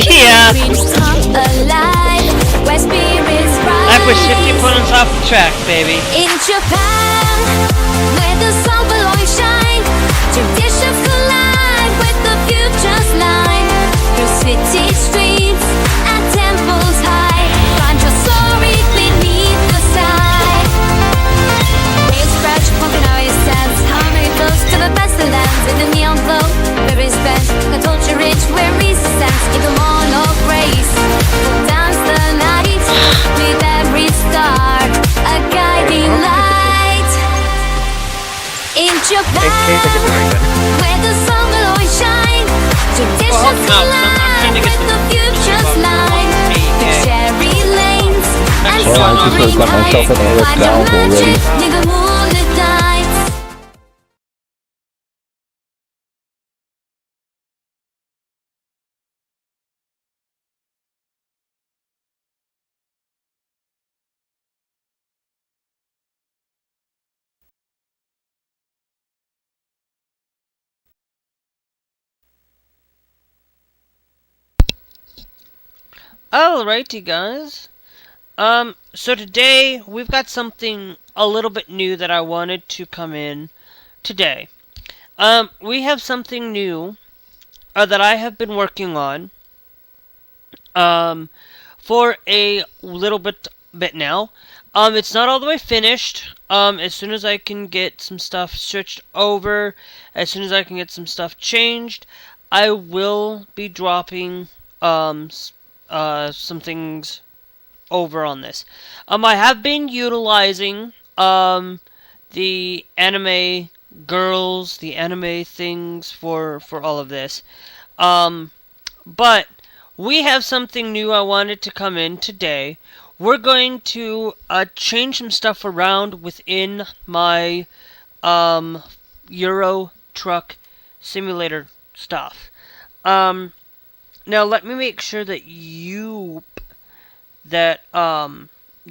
Yeah. I pushed 50 opponents off the track, baby. In Japan, where the sun will always shine, traditions collide with the future's line. Through city streets and temples high, find your story beneath the sky. Waves scratch, pumping our sense, harmony flows to the best of lands. In the neon glow, very spent, a culture rich where resistance in the morn of grace. Dance the night with every star, a guiding light. In Japan, where the sun will always shine, traditions collide with the future's line. The cherry lanes and soaring heights, find the magic in the moonlit nights. Alrighty, guys. So today we've got something a little bit new that I wanted to come in today. We have something new that I have been working on for a little bit now. It's not all the way finished. As soon as I can get some stuff switched over, as soon as I can get some stuff changed, I will be dropping some things over on this. I have been utilizing the anime girls, the anime things for all of this. But we have something new I wanted to come in today. We're going to change some stuff around within my Euro Truck Simulator stuff. Now let me make sure that that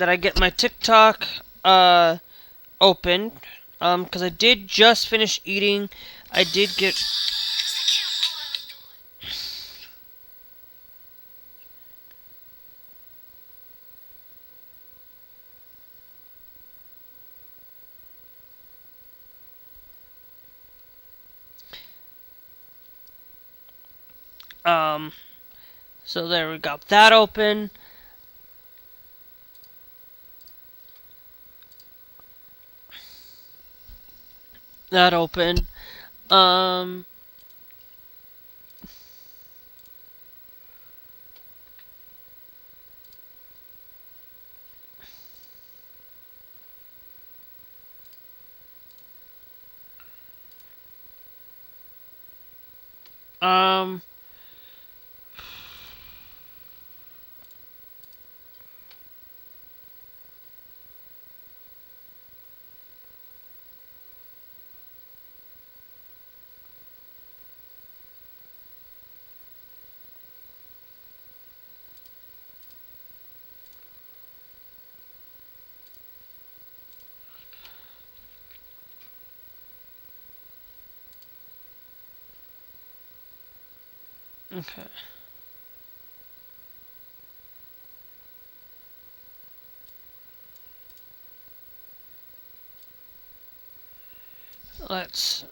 I get my TikTok open, because I did just finish eating. I did get so there we got that open. That open. Okay. Let's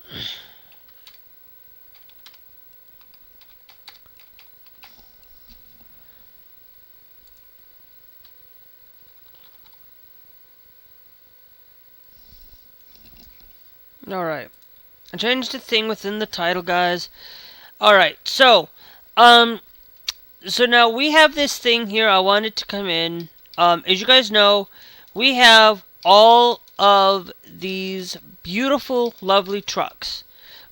Alright. I changed the thing within the title, guys. Alright, so now we have this thing here I wanted to come in. As you guys know, we have all of these beautiful, lovely trucks.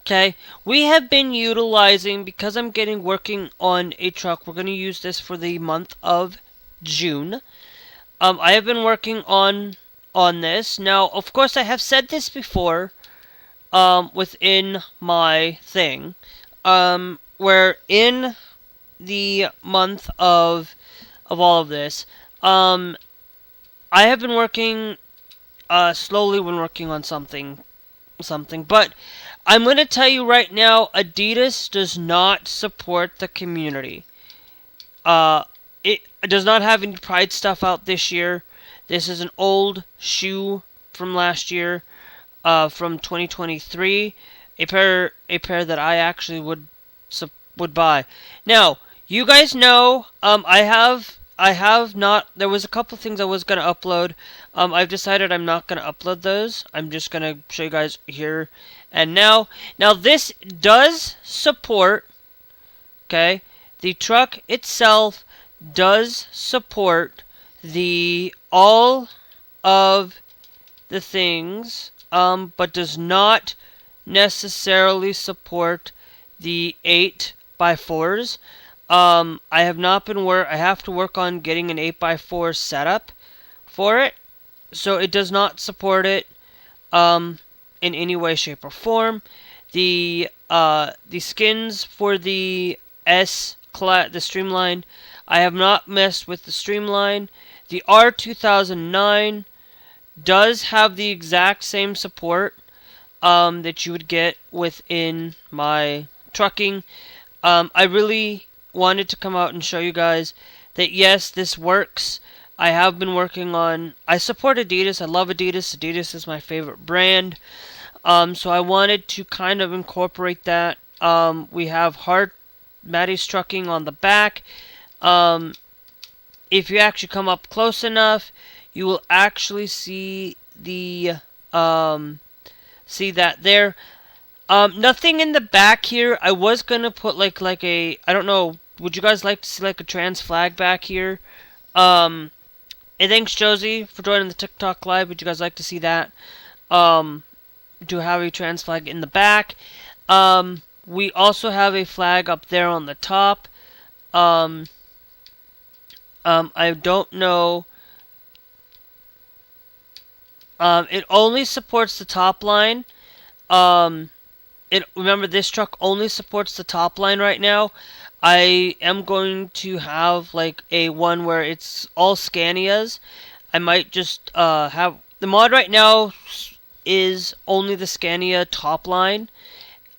Okay? We have been utilizing, because I'm working on a truck, we're going to use this for the month of June. I have been working on this. Now, of course, I have said this before within my thing. Where in the month of all of this, I have been working slowly when working on something, but I'm going to tell you right now, Adidas does not support the community. it does not have any Pride stuff out this year. This is an old shoe from last year, from 2023. A pair that I actually would buy. Now, you guys know, I have not. There was a couple things I was gonna upload. I've decided I'm not gonna upload those. I'm just gonna show you guys here and now. Now this does support. Okay, the truck itself does support the all of the things, but does not necessarily support the 8x4s. I have not been I have to work on getting an 8x4 setup for it, so it does not support it in any way, shape, or form. The skins for the the Streamline, I have not messed with the Streamline. The R2009 does have the exact same support that you would get within my trucking. I really wanted to come out and show you guys that yes, this works. I have been working on. I support Adidas. I love Adidas. Adidas is my favorite brand. So I wanted to kind of incorporate that. We have hard Maddie's trucking on the back. If you actually come up close enough, you will actually see the see that there. Nothing in the back here. I was gonna put like a, I don't know. Would you guys like to see like a trans flag back here? And thanks Josie for joining the TikTok live. Would you guys like to see that? To have a trans flag in the back. We also have a flag up there on the top. I don't know. It only supports the top line. Remember, this truck only supports the top line right now. I am going to have like a one where it's all Scanias. I might just have the mod right now is only the Scania top line,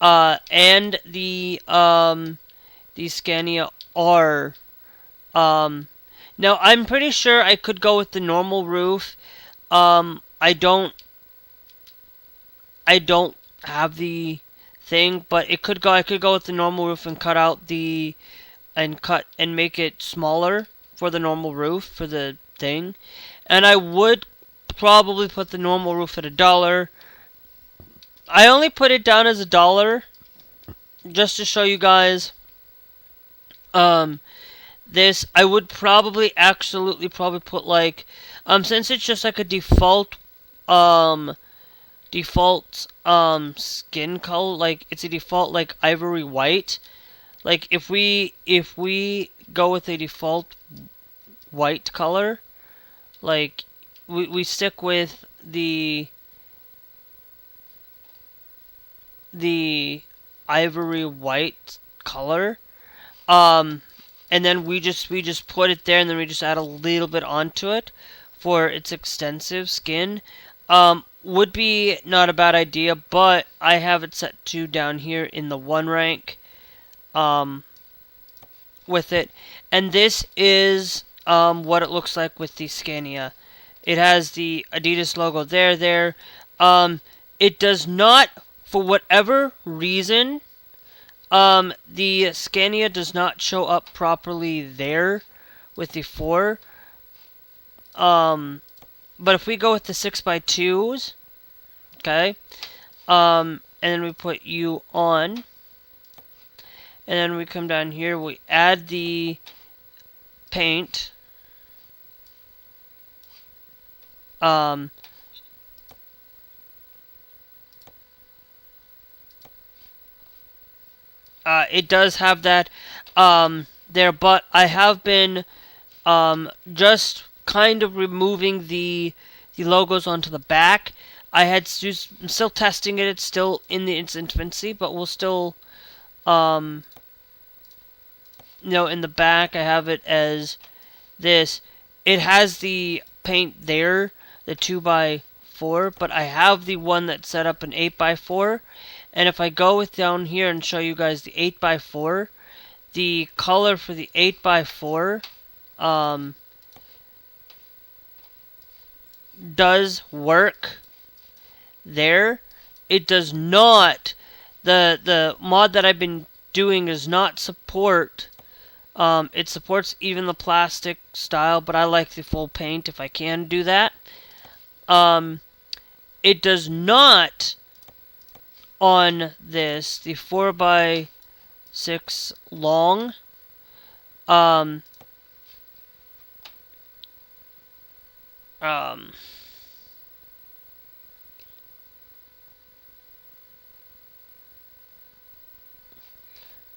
and the Scania R. Now I'm pretty sure I could go with the normal roof. I don't have the thing, but it could go. I could go with the normal roof and cut out and make it smaller for the normal roof for the thing. And I would probably put the normal roof at $1. I only put it down as $1 just to show you guys. This I would probably put like, since it's just like a default skin color, like it's a default like ivory white. Like if we go with a default white color, like we stick with the ivory white color, and then we just put it there, and then we just add a little bit onto it for its extensive skin. Would be not a bad idea, but I have it set to down here in the 1 rank with it. And this is what it looks like with the Scania. It has the Adidas logo there. It does not, for whatever reason, the Scania does not show up properly there with the 4. But if we go with the 6x2s, okay, and then we put U on, and then we come down here, we add the paint, it does have that there, but I have been just kind of removing the logos onto the back. I'm still testing it. It's still in its infancy, but we'll still, in the back I have it as this. It has the paint there, the 2x4, but I have the one that's set up an 8x4. And if I go down here and show you guys the 8x4, the color for the 8x4 does work there. It does not. The mod that I've been doing does not support. It supports even the plastic style, but I like the full paint if I can do that. It does not on this, the 4x6 long.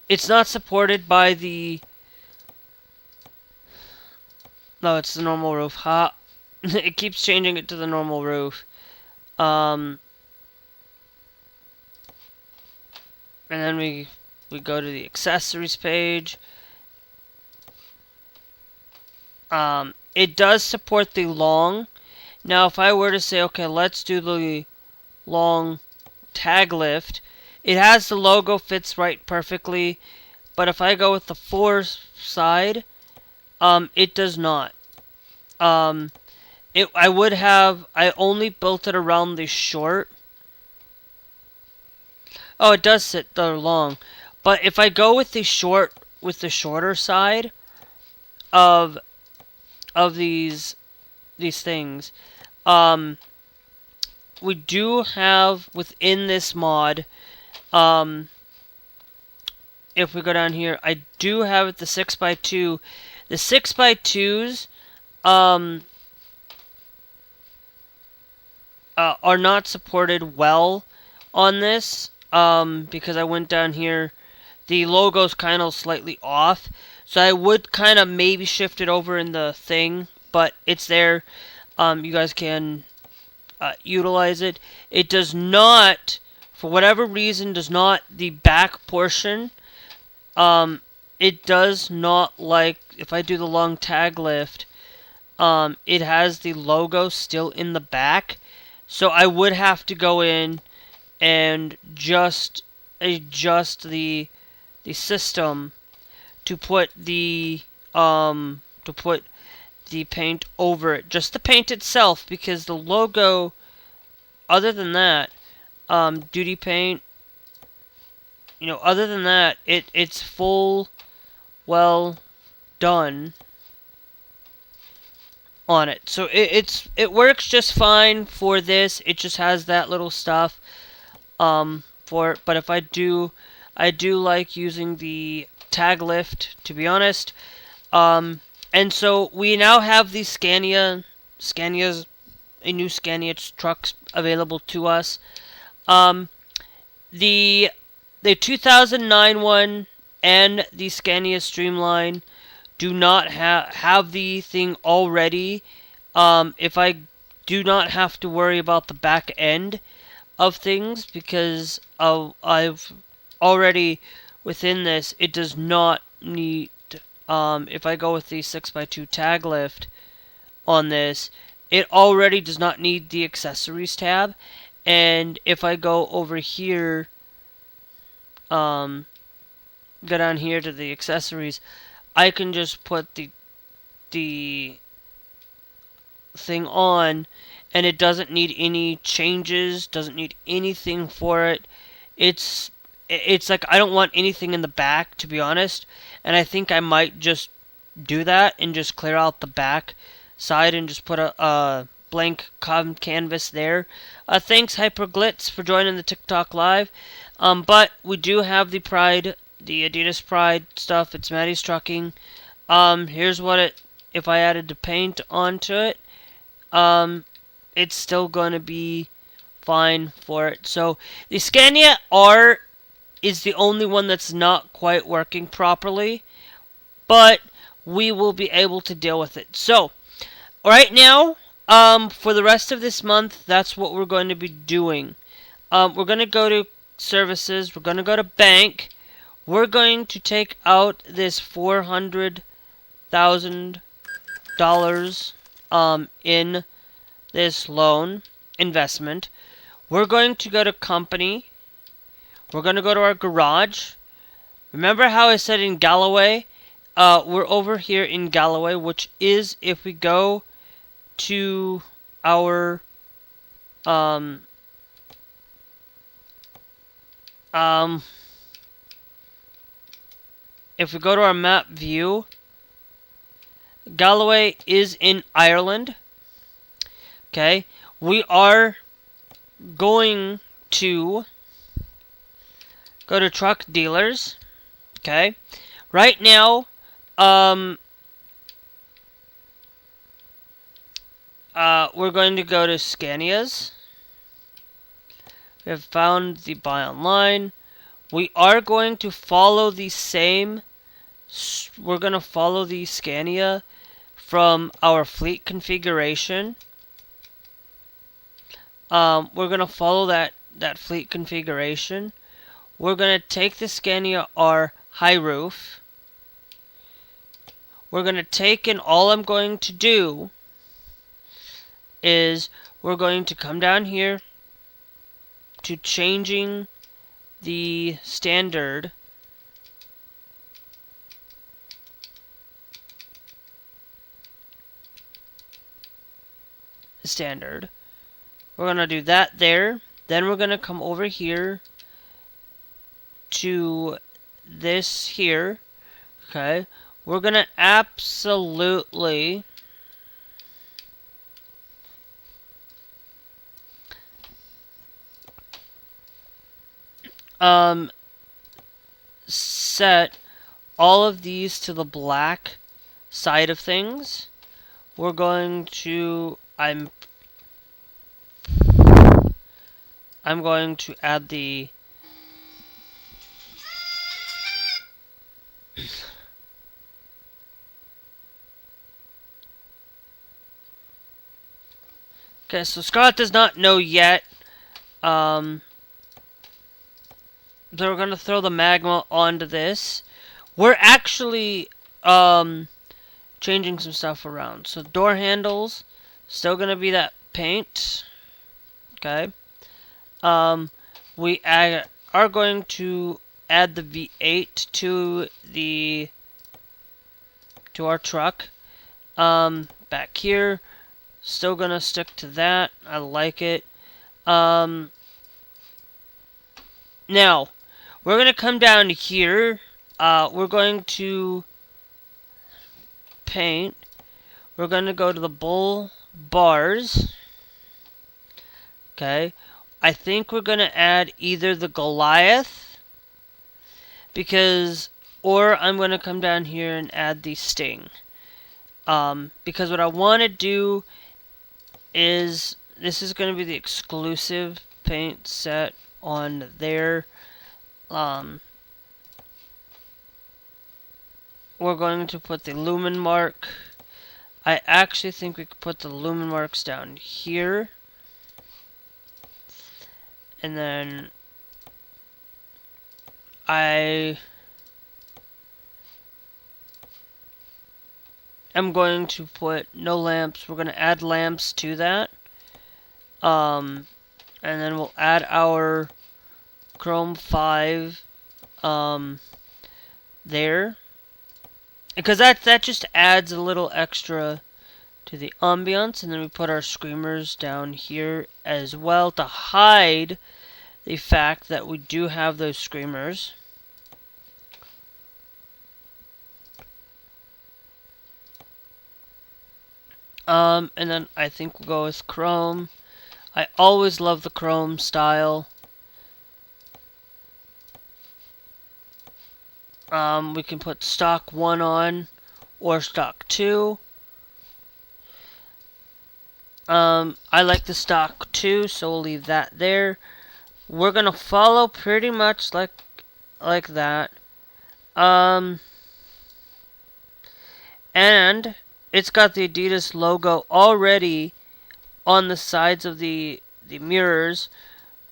It's not supported by the... No, it's the normal roof. Ha! It keeps changing it to the normal roof. And then we go to the accessories page. It does support the long. Now, if I were to say, okay, let's do the long tag lift, it has the logo, fits right perfectly. But if I go with the 4 side, it does not. I only built it around the short. Oh, it does sit the long. But if I go with the shorter side of these things, we do have within this mod, if we go down here, I do have it the 6x2. The 6x2s are not supported well on this, because I went down here. The logo's kind of slightly off, so I would kind of maybe shift it over in the thing, but it's there. You guys can utilize it. It does not, for whatever reason, the back portion, it does not like, if I do the long tag lift, it has the logo still in the back, so I would have to go in and just adjust the system to put the paint over it, just the paint itself, because the logo, other than that, duty paint, other than that, it's full, well done on it. So it works just fine for this. It just has that little stuff for it. But if I do like using the tag lift, to be honest. And so we now have these a new Scania trucks available to us. The 2009 one and the Scania Streamline do not have the thing already. If I do not have to worry about the back end of things, because I've already within this, it does not need, if I go with the 6x2 tag lift on this, it already does not need the accessories tab. And if I go over here, go down here to the accessories, I can just put the thing on, and it doesn't need any changes, doesn't need anything for it. It's like I don't want anything in the back, to be honest, and I think I might just do that and just clear out the back side and just put a blank canvas there. Thanks Hyperglitz for joining the TikTok live. But we do have the Pride, the Adidas Pride stuff. It's Maddie's Trucking. Here's what if I added the paint onto it, it's still going to be fine for it. So the Scania R is the only one that's not quite working properly, but we will be able to deal with it. So right now, for the rest of this month, that's what we're going to be doing. We're going to go to services, we're going to go to bank, we're going to take out this $400,000 in this loan investment. We're going to go to company, we're going to go to our garage, Remember how I said in Galloway? We're over here in Galloway, which is if we go to our um um if we go to our map view, Galloway is in Ireland. Okay, we are going to go to truck dealers. Okay, right now, we're going to go to Scania's. We have found the buy online. We are going to follow the same. We're going to follow the Scania from our fleet configuration. We're going to follow that fleet configuration. We're going to take the Scania R high roof. We're going to take, and all I'm going to do is we're going to come down here to changing the standard. We're going to do that there. Then we're going to come over here to this here. Okay. We're going to absolutely set all of these to the black side of things. We're going to I'm going to add the Okay, so Scott does not know yet. So we're gonna throw the magma onto this. We're actually changing some stuff around. So door handles, still gonna be that paint. Okay. We are going to add the V8 to our truck. Back here, still gonna stick to that. I like it. Now we're gonna come down here. We're going to paint. We're gonna go to the bull bars. Okay. I think we're gonna add either the Goliath, or I'm gonna come down here and add the Sting. Because what I want to do is, this is going to be the exclusive paint set on there. We're going to put the lumen mark. I actually think we could put the lumen marks down here. And then I am going to put no lamps. We're going to add lamps to that. And then we'll add our Chrome 5 there. Because that just adds a little extra to the ambiance. And then we put our screamers down here as well to hide the fact that we do have those screamers. And then I think we'll go with chrome. I always love the chrome style. We can put stock 1 on, or stock 2. I like the stock 2, so we'll leave that there. We're gonna follow pretty much like that. And it's got the Adidas logo already on the sides of the mirrors,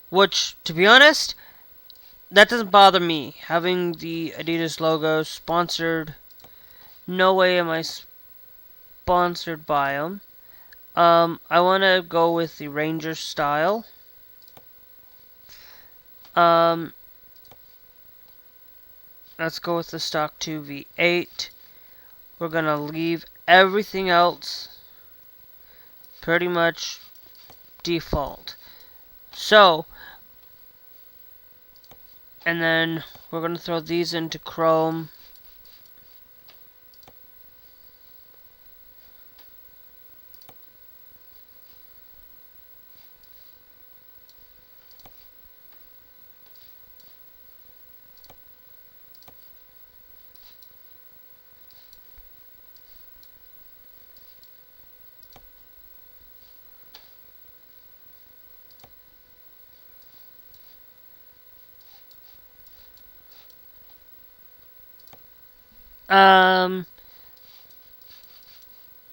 which, to be honest, that doesn't bother me. Having the Adidas logo sponsored, no way am I sponsored by them. I want to go with the Ranger style. Let's go with the stock 2V8. We're going to leave everything else pretty much default. So, and then we're going to throw these into Chrome.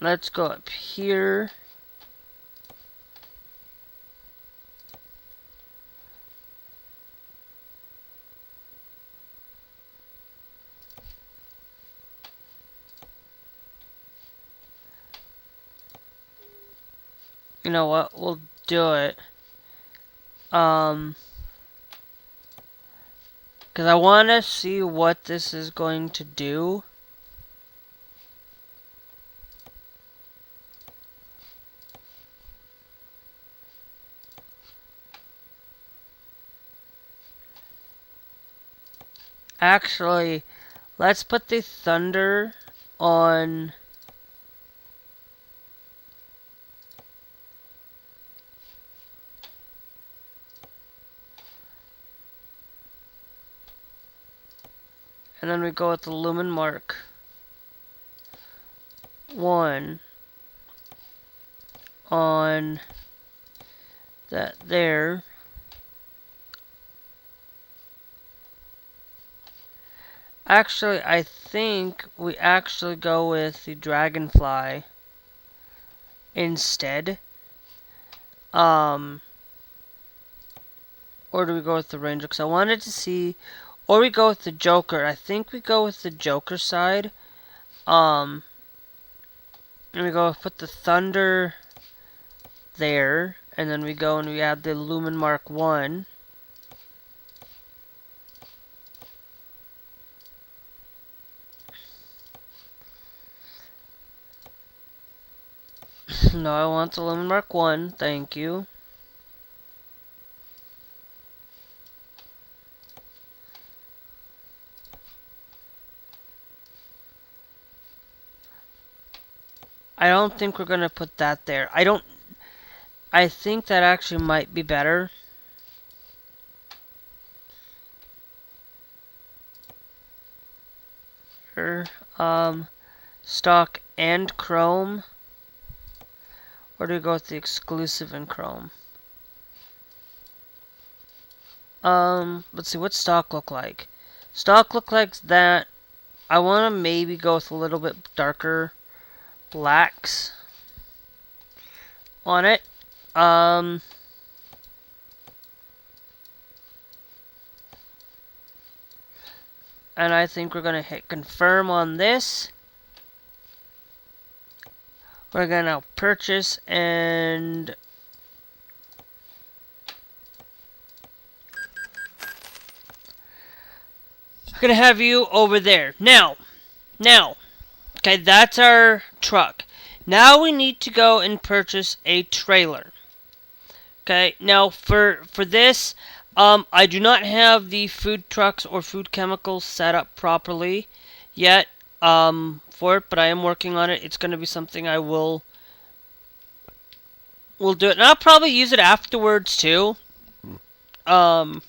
Let's go up here. You know what? We'll do it. Because I want to see what this is going to do. Actually, let's put the thunder on. And then we go with the lumen mark 1 on that there. Actually, I think we actually go with the dragonfly instead. Or do we go with the ranger? Because I wanted to see. Or we go with the Joker. I think we go with the Joker side. And we go put the thunder there. And then we go and we add the lumen mark 1. No, I want the lumen mark 1. Thank you. I don't think we're going to put that there. I think that actually might be better. Stock and Chrome. Or do we go with the exclusive in Chrome? Let's see, what's stock look like? Stock look like that. I want to maybe go with a little bit darker blacks on it. And I think we're going to hit confirm on this. We're going to purchase and we're going to have you over there. Now, okay, that's our truck. Now we need to go and purchase a trailer. Okay, now for this, I do not have the food trucks or food chemicals set up properly yet for it, but I am working on it. It's going to be something I will do it, and I'll probably use it afterwards too. But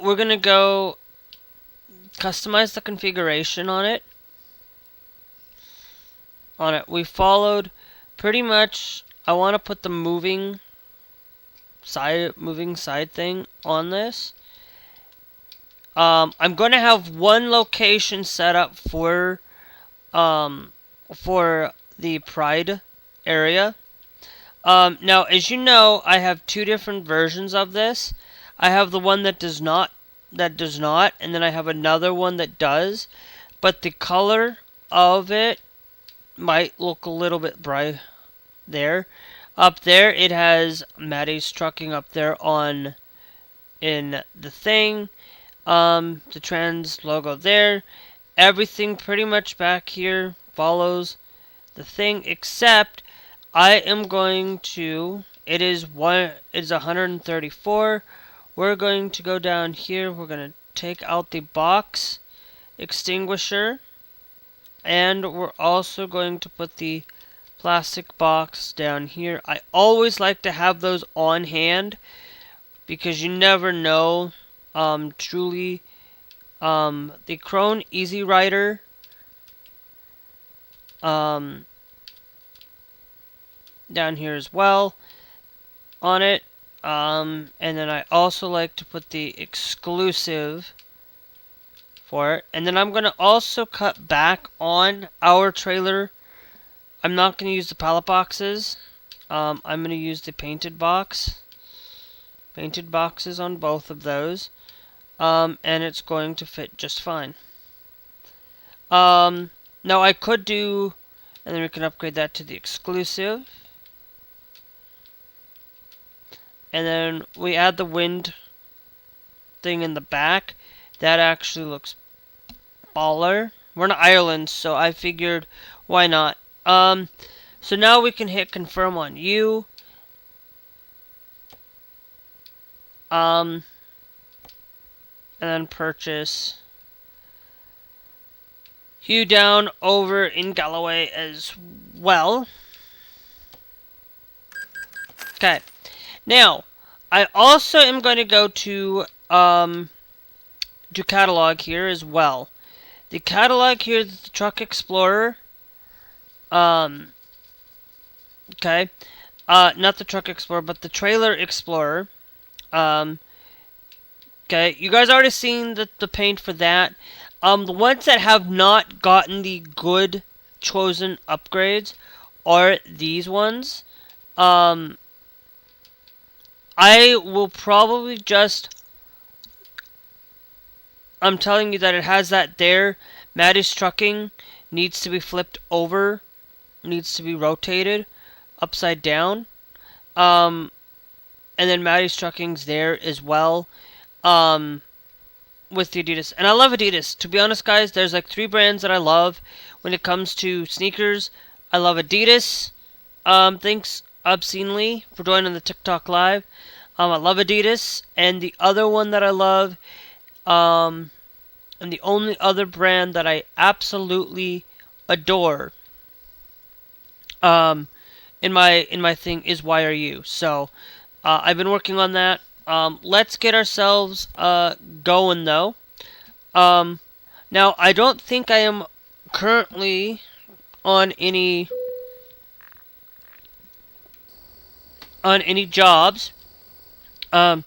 we're going to go customize the configuration on it. We followed pretty much. I want to put the moving side thing on this. I'm going to have one location set up for the Pride area. Now, as you know, I have two different versions of this. I have the one that does not, and then I have another one that does. But the color of it might look a little bit bright there. Up there, it has Maddie's trucking up there in the thing. The trans logo there. Everything pretty much back here follows the thing, except I am going to, it is 134. We're going to go down here. We're going to take out the box extinguisher, and we're also going to put the plastic box down here. I always like to have those on hand because you never know. Truly, the Krone Easy Rider, down here as well on it. And then I also like to put the exclusive for it. And then I'm going to also cut back on our trailer. I'm not going to use the pallet boxes. I'm going to use the painted box. Painted boxes on both of those. And it's going to fit just fine. Now I could do, and then we can upgrade that to the exclusive. And then we add the wind thing in the back. That actually looks baller. We're in Ireland, so I figured, why not? So now we can hit confirm on you. And then purchase you down over in Galloway as well. Okay. Now, I also am going to go to catalog here as well. The catalog here is the Truck Explorer. Okay. Not the Truck Explorer, but the Trailer Explorer. Okay. You guys already seen the paint for that. The ones that have not gotten the good chosen upgrades are these ones. I will probably just, I'm telling you that it has that there. Maddie's Trucking needs to be flipped over, needs to be rotated upside down. And then Maddie's Trucking's there as well, with the Adidas. And I love Adidas. To be honest, guys, there's like 3 brands that I love when it comes to sneakers. I love Adidas. Thanks obscenely for joining the TikTok live. I love Adidas, and the other one that I love, and the only other brand that I absolutely adore, in my thing is YRU. So I've been working on that. Let's get ourselves going though. Now I don't think I am currently on any jobs. So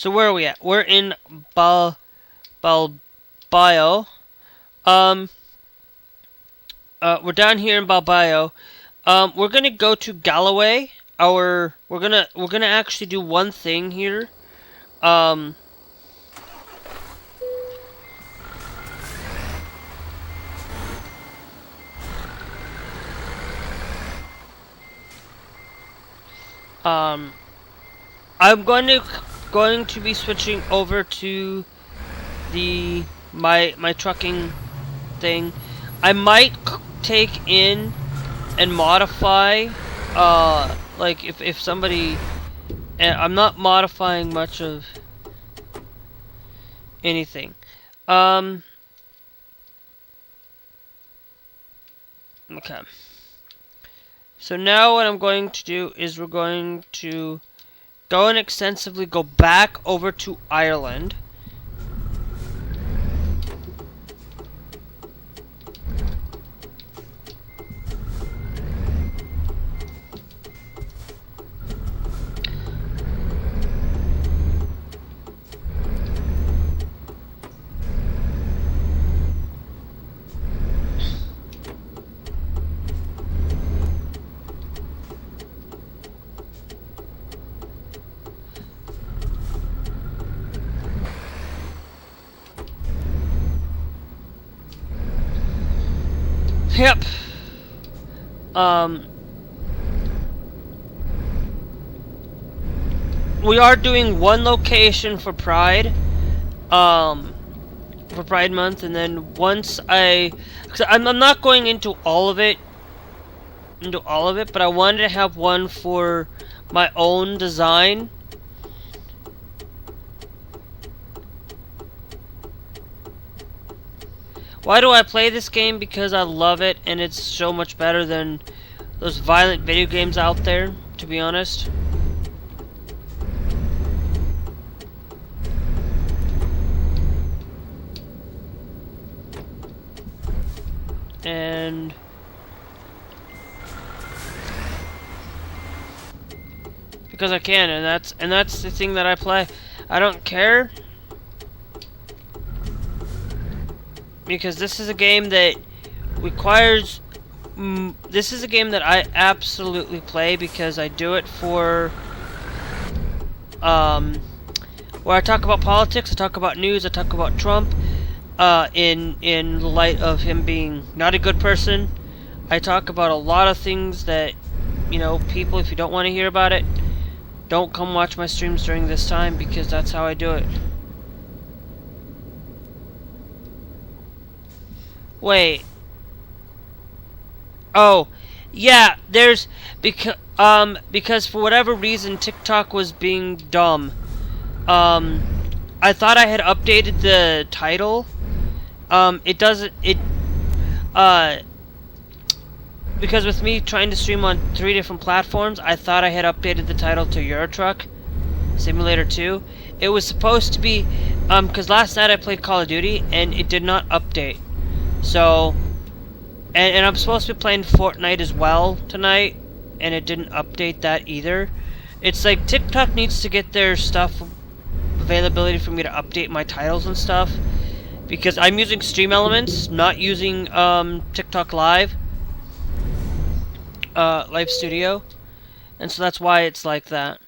where are we at? We're in Balbio. We're down here in Balbio. We're gonna go to Galloway. We're gonna actually do one thing here. I'm going to be switching over to my trucking thing. I might take in and modify, like if somebody, I'm not modifying much of anything. Okay. So now what I'm going to do is we're going to go and extensively go back over to Ireland. Yep. We are doing one location for Pride. And for Pride Month, and then once cause I'm not going into all of it, but I wanted to have one for my own design. Why do I play this game? Because I love it, and it's so much better than those violent video games out there, to be honest. And because I can, and that's the thing that I play. I don't care, because this is a game that requires. This is a game that I absolutely play because I do it for. Where I talk about politics, I talk about news, I talk about Trump. In light of him being not a good person, I talk about a lot of things that, you know, people, if you don't want to hear about it, don't come watch my streams during this time, because that's how I do it. Wait. Oh, yeah, there's because for whatever reason TikTok was being dumb. I thought I had updated the title. It doesn't, because with me trying to stream on 3 different platforms, I thought I had updated the title to Euro Truck Simulator 2. It was supposed to be, because last night I played Call of Duty, and it did not update. So, and I'm supposed to be playing Fortnite as well tonight, and it didn't update that either. It's like TikTok needs to get their stuff availability for me to update my titles and stuff, because I'm using Stream Elements, not using TikTok Live Studio, and so that's why it's like that.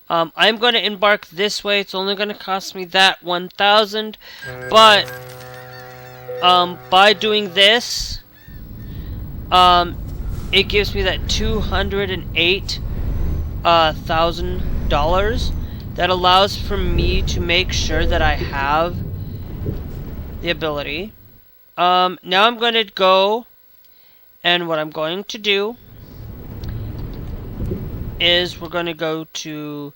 I'm going to embark this way. It's only going to cost me that 1,000, but by doing this, it gives me that $208,000 that allows for me to make sure that I have the ability. Now I'm going to go, and what I'm going to do is we're going to go to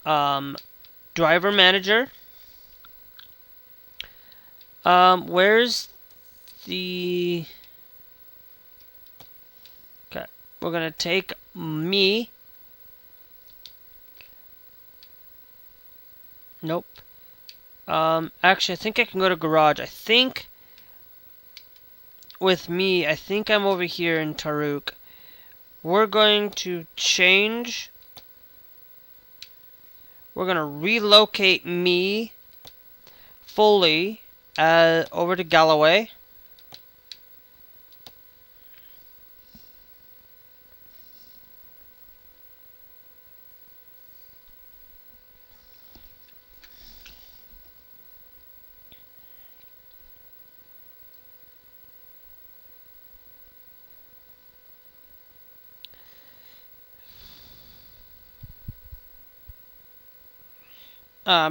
Driver Manager. Where's the... Okay, we're going to take me. Nope. Actually, I think I can go to Garage. I think with me, I think I'm over here in Taruk. We're going to change. We're going to relocate me fully over to Galloway.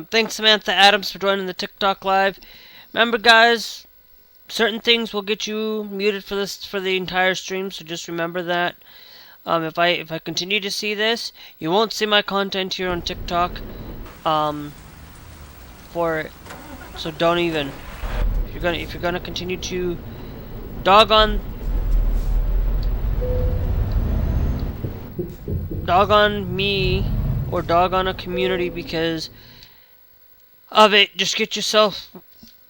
Thanks Samantha Adams for joining the TikTok live. Remember guys, certain things will get you muted for the entire stream, so just remember that. If I continue to see this, you won't see my content here on TikTok. So don't even. If you're gonna continue to dog on me or dog on a community because of it, just get yourself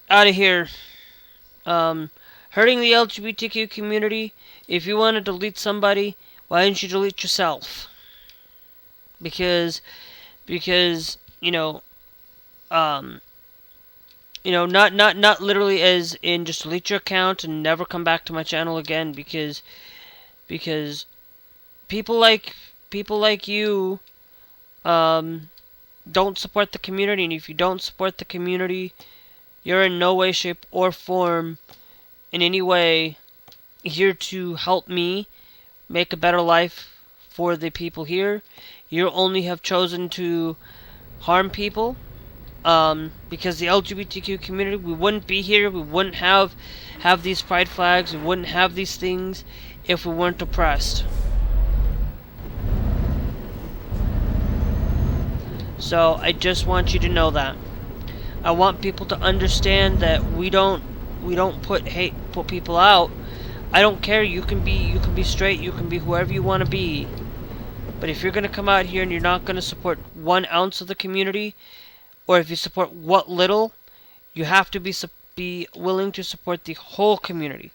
out of here. Hurting the LGBTQ community. If you want to delete somebody, why didn't you delete yourself? Because not literally as in just delete your account and never come back to my channel again, because people like you don't support the community, and if you don't support the community, you're in no way, shape, or form in any way here to help me make a better life for the people here. You only have chosen to harm people Because the LGBTQ community, we wouldn't be here, we wouldn't have these pride flags, we wouldn't have these things if we weren't oppressed. So I just want you to know that. I want people to understand that we don't put people out. I don't care. You can be straight, you can be whoever you want to be. But if you're gonna come out here and you're not gonna support 1 ounce of the community, or if you support what little, you have to be willing to support the whole community.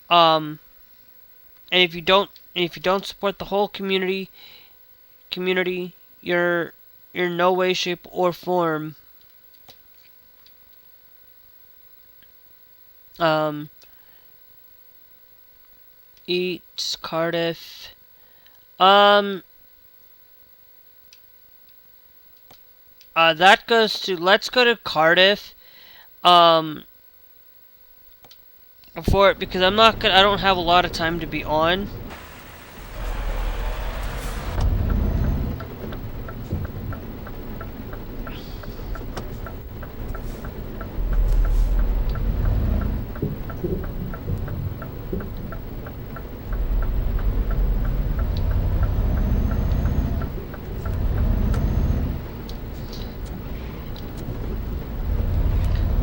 And if you don't support the whole community, you're in no way, shape, or form eat Cardiff. That goes to, let's go to Cardiff. For it, because I don't have a lot of time to be on.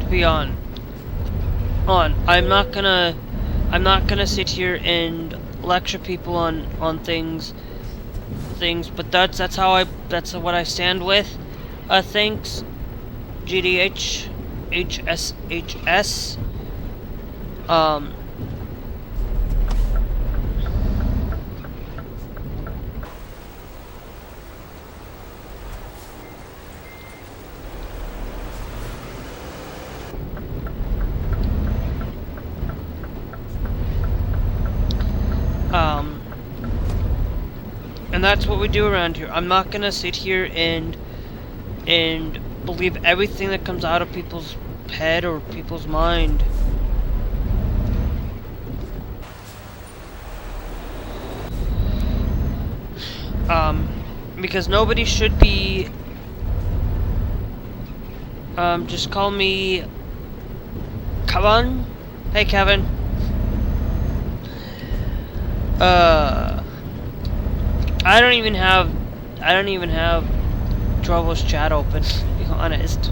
Be on. I'm not gonna sit here and lecture people on things, but that's what I stand with. Thanks, GDH, HSHS. And that's what we do around here. I'm not gonna sit here and believe everything that comes out of people's head or people's mind. Because nobody should be, just call me Kevin. Hey, Kevin. I don't even have Trovo's chat open, to be honest.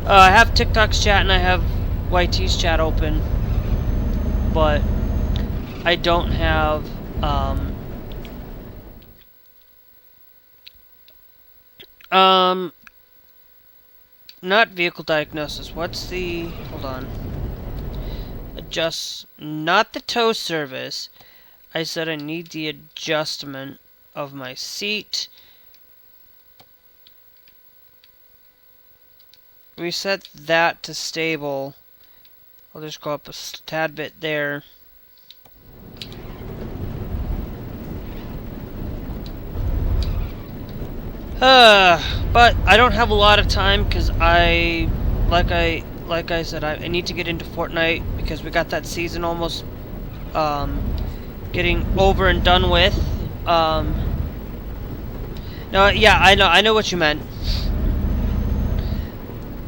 I have TikTok's chat and I have YT's chat open, but I don't have, not vehicle diagnosis. What's the, hold on. Adjust, not the tow service. I said I need the adjustment of my seat. Reset that to stable. I'll just go up a tad bit there. But I don't have a lot of time because like I said, I need to get into Fortnite because we got that season almost getting over and done with. No, yeah, I know what you meant.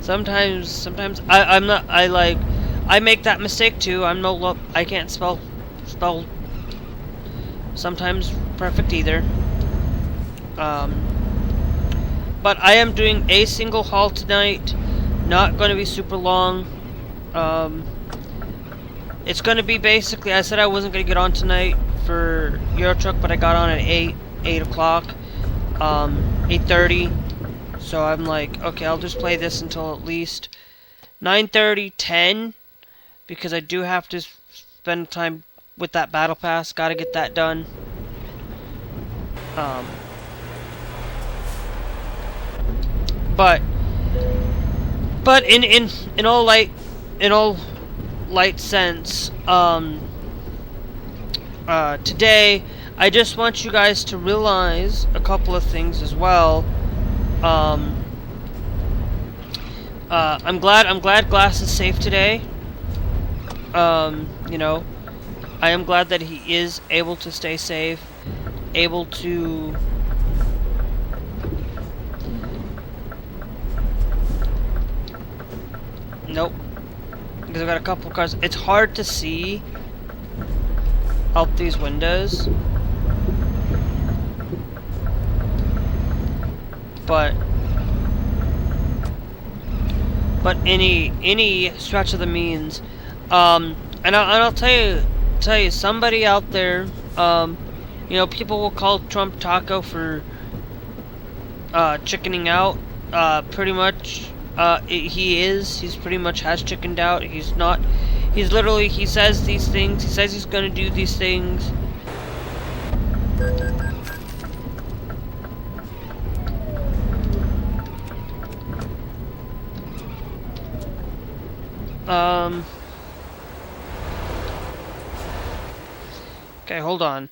Sometimes I make that mistake too. I can't spell sometimes perfect either. But I am doing a single haul tonight. Not going to be super long. It's going to be basically, I said I wasn't going to get on tonight for Euro Truck, but I got on at 8 o'clock, 8:30. So I'm like, okay, I'll just play this until at least 9:30, 10, because I do have to spend time with that battle pass. Got to get that done. But in all light sense, today I just want you guys to realize a couple of things as well. I'm glad Glass is safe today. You know, I am glad that he is able to stay safe, able to Nope. Because I've got a couple cars. It's hard to see out these windows. But any stretch of the means, and I'll tell you, somebody out there, you know, people will call Trump Taco for chickening out. Pretty much, he's pretty much has chickened out. He's not. He's literally, he says these things. He says he's gonna do these things. Okay, hold on.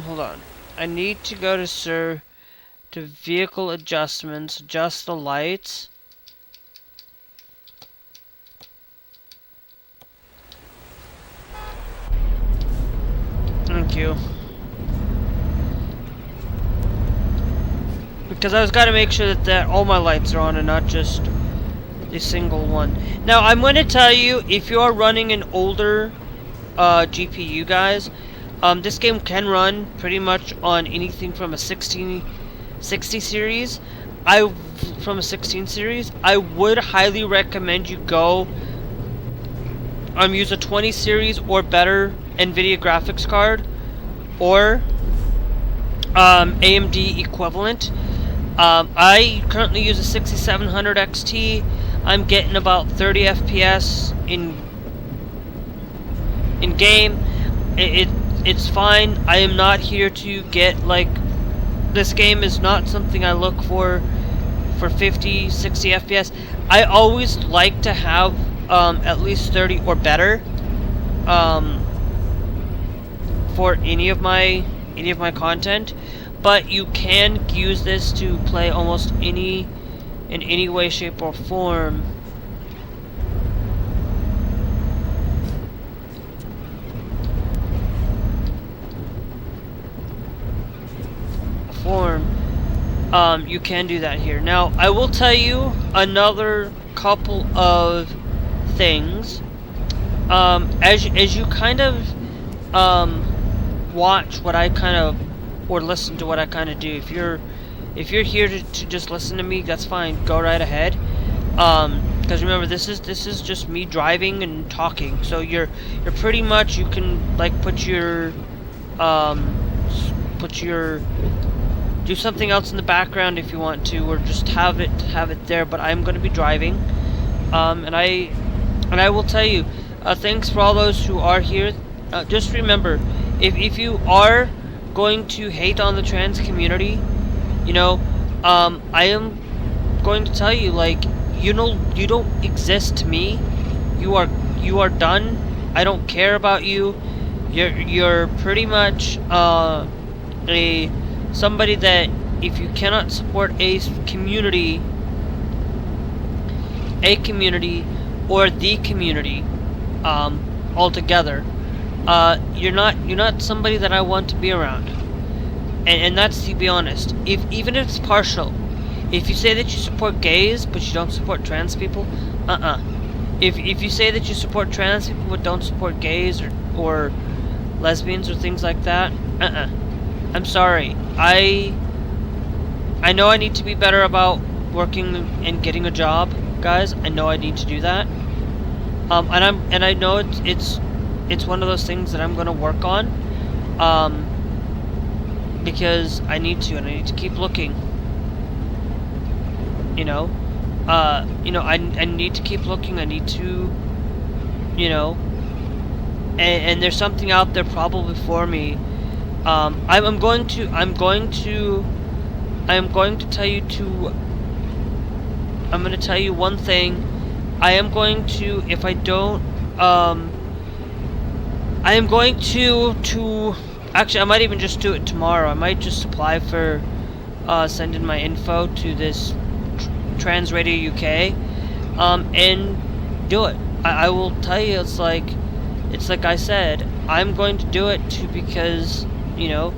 Hold on. I need to go to vehicle adjustments, adjust the lights. Thank you. Because I was gotta make sure that all my lights are on and not just a single one. Now, I'm going to tell you, if you are running an older GPU, guys, this game can run pretty much on anything from a 60 series. From a 16 series, I would highly recommend you go use a 20 series or better NVIDIA graphics card, or AMD equivalent. I currently use a 6700 XT. I'm getting about 30 FPS in game. It's fine. I am not here to get, like, this game is not something I look for 50, 60 FPS. I always like to have at least 30 or better for any of my content, but you can use this to play almost in any way, shape, or form. You can do that here. Now, I will tell you another couple of things. As you kind of watch what I kind of, or listen to what I kind of do. If you're here to just listen to me, that's fine. Go right ahead. Because remember, this is just me driving and talking. So you're pretty much, you can, like, do something else in the background if you want to, or just have it there. But I'm going to be driving, and I will tell you, thanks for all those who are here. Just remember, if you are going to hate on the trans community, you know, I am going to tell you, like, you don't exist to me. You are done. I don't care about you. You're pretty much somebody that, if you cannot support a community or the community altogether, you're not somebody that I want to be around. And that's, to be honest. Even if it's partial, if you say that you support gays but you don't support trans people, If you say that you support trans people but don't support gays or lesbians or things like that, I'm sorry. I know I need to be better about working and getting a job, guys. I know I need to do that. And I know it's one of those things that I'm gonna work on. Because I need to, and I need to keep looking. I need to keep looking. I need to, and there's something out there probably for me. I'm going to tell you one thing. I am going to, if I don't, I am going to actually, I might even just do it tomorrow. I might just apply for send in my info to this Trans Radio UK, and do it. I will tell you, it's like I said, I'm going to do it too, because, you know,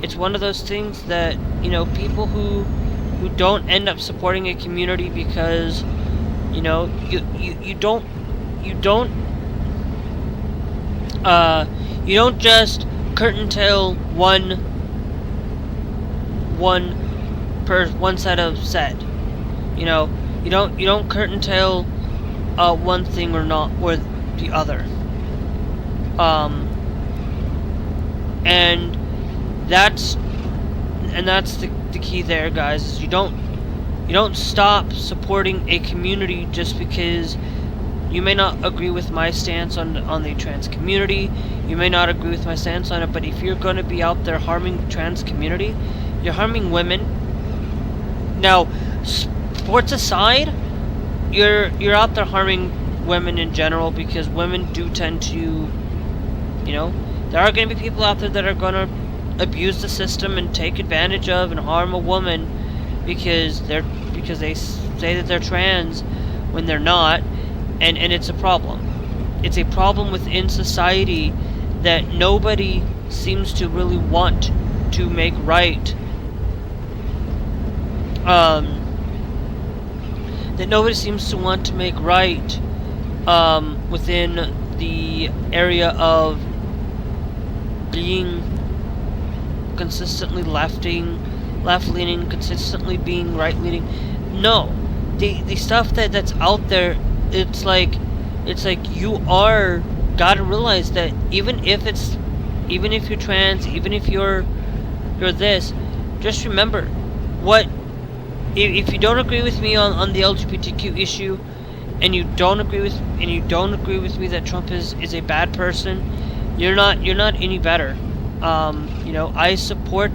it's one of those things that, you know, people who don't end up supporting a community because, you know, you don't just curtain tail one set of set. You know, you don't curtain tail one thing or the other. And that's the key there, guys, is you don't stop supporting a community just because you may not agree with my stance on the trans community. You may not agree with my stance on it, but if you're going to be out there harming the trans community, you're harming women. Now, sports aside, you're out there harming women in general, because women do tend to, you know, there are going to be people out there that are going to abuse the system and take advantage of and harm a woman because they say that they're trans when they're not, and it's a problem. It's a problem within society that nobody seems to really want to make right. That nobody seems to want to make right within the area of being consistently left-leaning, consistently being right-leaning. No, the stuff that's out there, it's like you are gotta realize that even if you're trans, even if you're this, just remember what. If you don't agree with me on the LGBTQ issue, and you don't agree with me that Trump is a bad person, you're not any better. You know, I support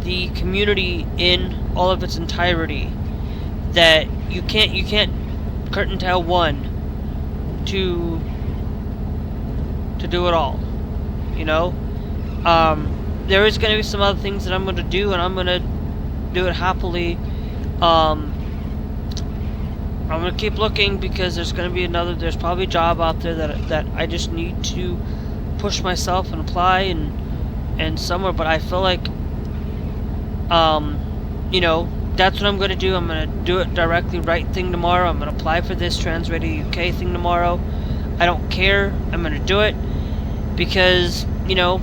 the community in all of its entirety. That you can't curtain tail one to do it all. You know, there is going to be some other things that I'm going to do, and I'm going to do it happily. I'm going to keep looking, because there's probably a job out there that I just need to push myself and apply and somewhere, but I feel like, you know, that's what I'm going to do. I'm going to do it directly right thing tomorrow. I'm going to apply for this Trans Radio UK thing tomorrow. I don't care. I'm going to do it, because, you know,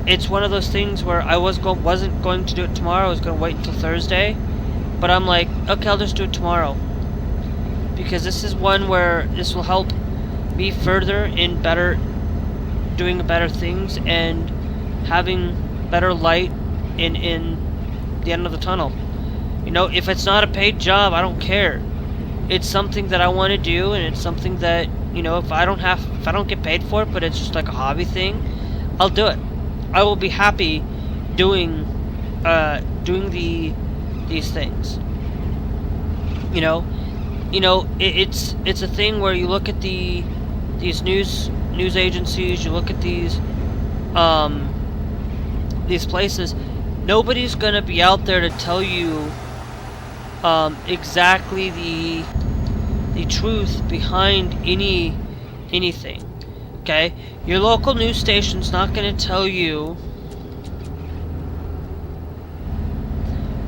it's one of those things where I wasn't going to do it tomorrow. I was going to wait until Thursday, but I'm like, okay, I'll just do it tomorrow, because this is one where this will help me further in doing better things and having better light in the end of the tunnel. You know, if it's not a paid job, I don't care. It's something that I want to do, and it's something that, you know, if I don't get paid for it, but it's just like a hobby thing, I'll do it. I will be happy doing these things. You know, it's a thing where you look at these news agencies, you look at these places. Nobody's gonna be out there to tell you exactly the truth behind anything. Okay, your local news station's not gonna tell you.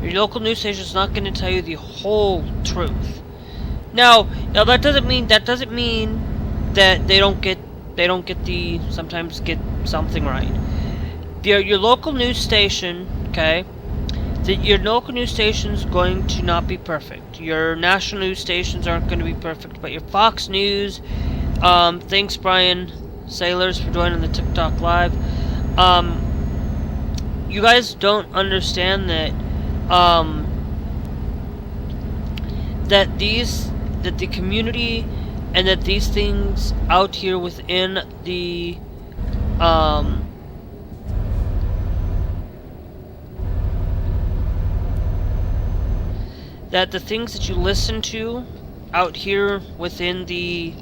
Your local news station's not gonna tell you the whole truth. Now that doesn't mean that they don't get sometimes get something right. Your local news station, okay? Your local news station's going to not be perfect. Your national news stations aren't going to be perfect, but your Fox News, thanks Brian Sailors for joining the TikTok live. You guys don't understand that that the community and that these things out here within the that the things that you listen to out here within the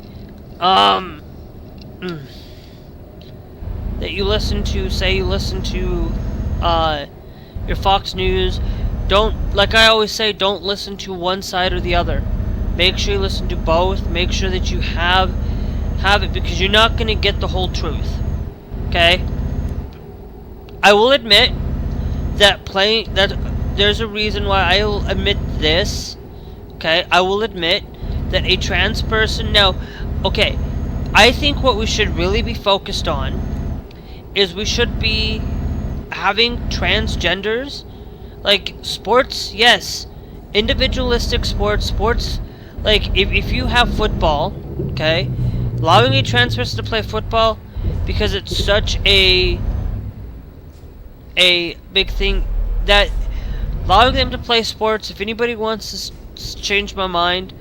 that you listen to, say you listen to your Fox News, don't, like I always say, don't listen to one side or the other. Make sure you listen to both. Make sure that you have have it, because you're not gonna get the whole truth. Okay? I will admit that there's a reason why I will admit this. Okay? I will admit that a trans person, now, okay, I think what we should really be focused on is we should be having transgenders, like, sports, yes, individualistic sports, like, if you have football, okay, allowing a trans person to play football, because it's such a big thing, that allowing them to play sports, if anybody wants to change my mind,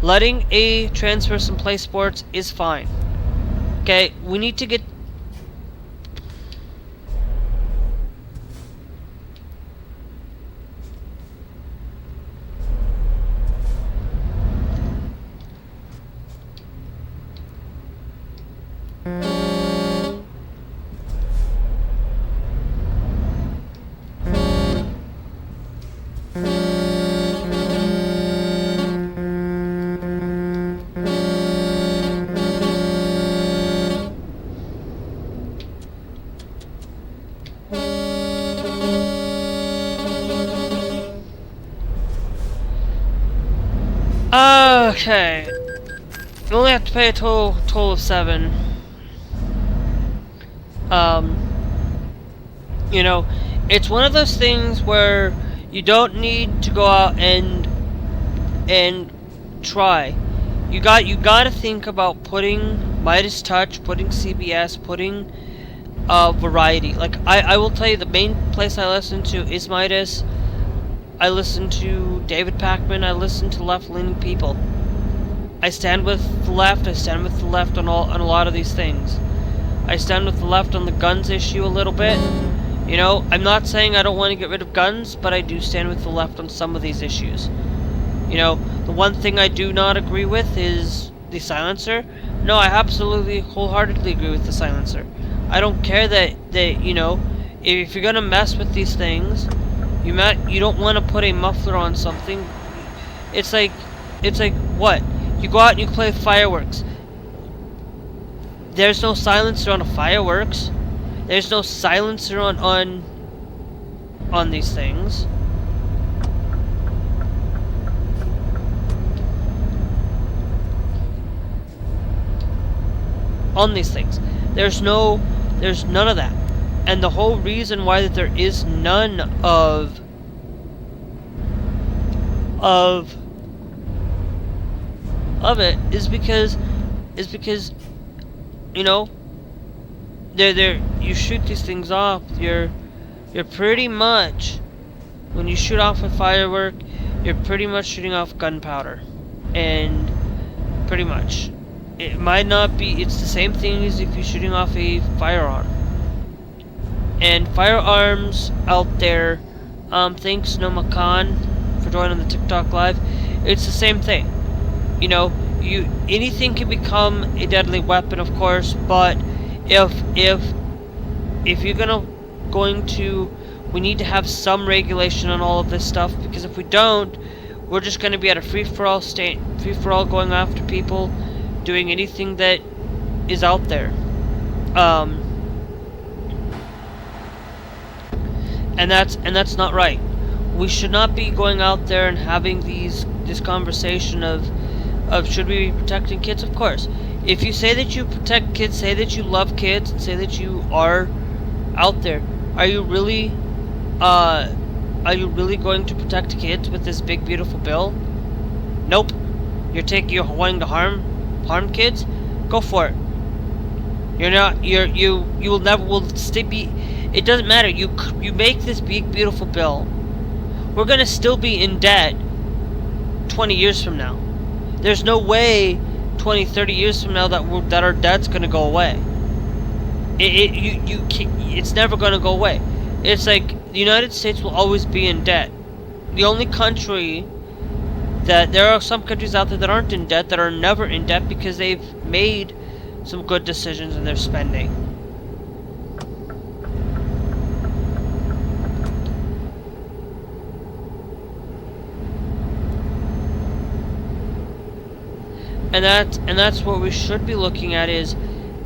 letting a trans person play sports is fine. Okay, we need to get... Okay. You only have to pay a total of 7. You know, it's one of those things where you don't need to go out and try. You got to think about putting Midas Touch, putting CBS, putting variety. Like, I will tell you, the main place I listen to is Midas. I listen to David Pakman. I listen to left-leaning people. I stand with the left. I stand with the left on a lot of these things. I stand with the left on the guns issue a little bit. You know, I'm not saying I don't want to get rid of guns, but I do stand with the left on some of these issues. You know, the one thing I do not agree with is the silencer. No, I absolutely wholeheartedly agree with the silencer. I don't care that you know, if you're gonna mess with these things, you don't want to put a muffler on something. It's like what? You go out and you play fireworks. There's no silencer on a fireworks. There's no silencer on these things. On these things. There's none of that. And the whole reason why that there is none of it is because you know, you shoot these things off, you're pretty much, when you shoot off a firework, you're pretty much shooting off gunpowder. And pretty much it might not be, it's the same thing as if you're shooting off a firearm. And firearms out there, thanks Noma Khan for joining the TikTok live. It's the same thing. You know, anything can become a deadly weapon, of course, but if you're going to, we need to have some regulation on all of this stuff, because if we don't, we're just going to be at a free-for-all state, free-for-all going after people, doing anything that is out there. And that's not right. We should not be going out there and having this conversation of should we be protecting kids? Of course. If you say that you protect kids, say that you love kids, and say that you are out there, are you really going to protect kids with this big beautiful bill? Nope. You're wanting to harm kids? Go for it. You will never will still be. It doesn't matter. You make this big beautiful bill. We're gonna still be in debt 20 years from now. There's no way 20, 30 years from now that our debt's gonna go away. It's never gonna go away. It's like the United States will always be in debt. The only country that there are some countries out there that aren't in debt, that are never in debt because they've made some good decisions in their spending. And that's what we should be looking at is,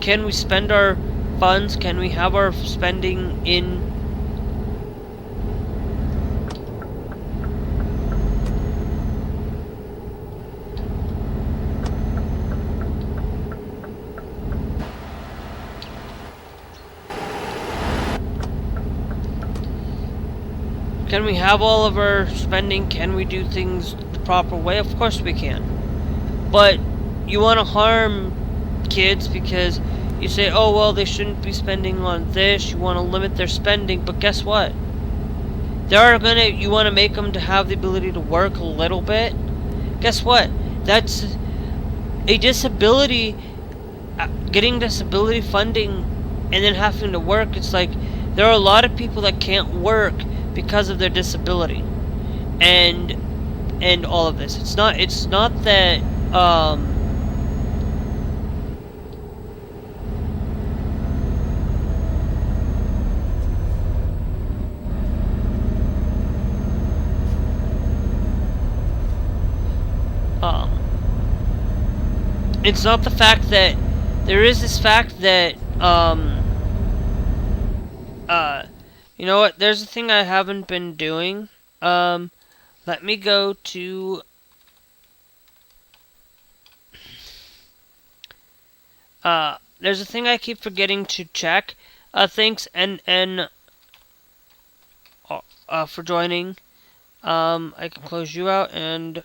can we spend our funds? Can we have our spending in Can we have all of our spending? Can we do things the proper way? Of course we can. But you want to harm kids because you say, oh, well, they shouldn't be spending on this. You want to limit their spending. But guess what? You want to make them to have the ability to work a little bit. Guess what? That's a disability, getting disability funding and then having to work. It's like there are a lot of people that can't work because of their disability, and all of this. It's not that it's not the fact that there is this fact that you know what? There's a thing I haven't been doing. Let me go to there's a thing I keep forgetting to check. Thanks and for joining. I can close you out and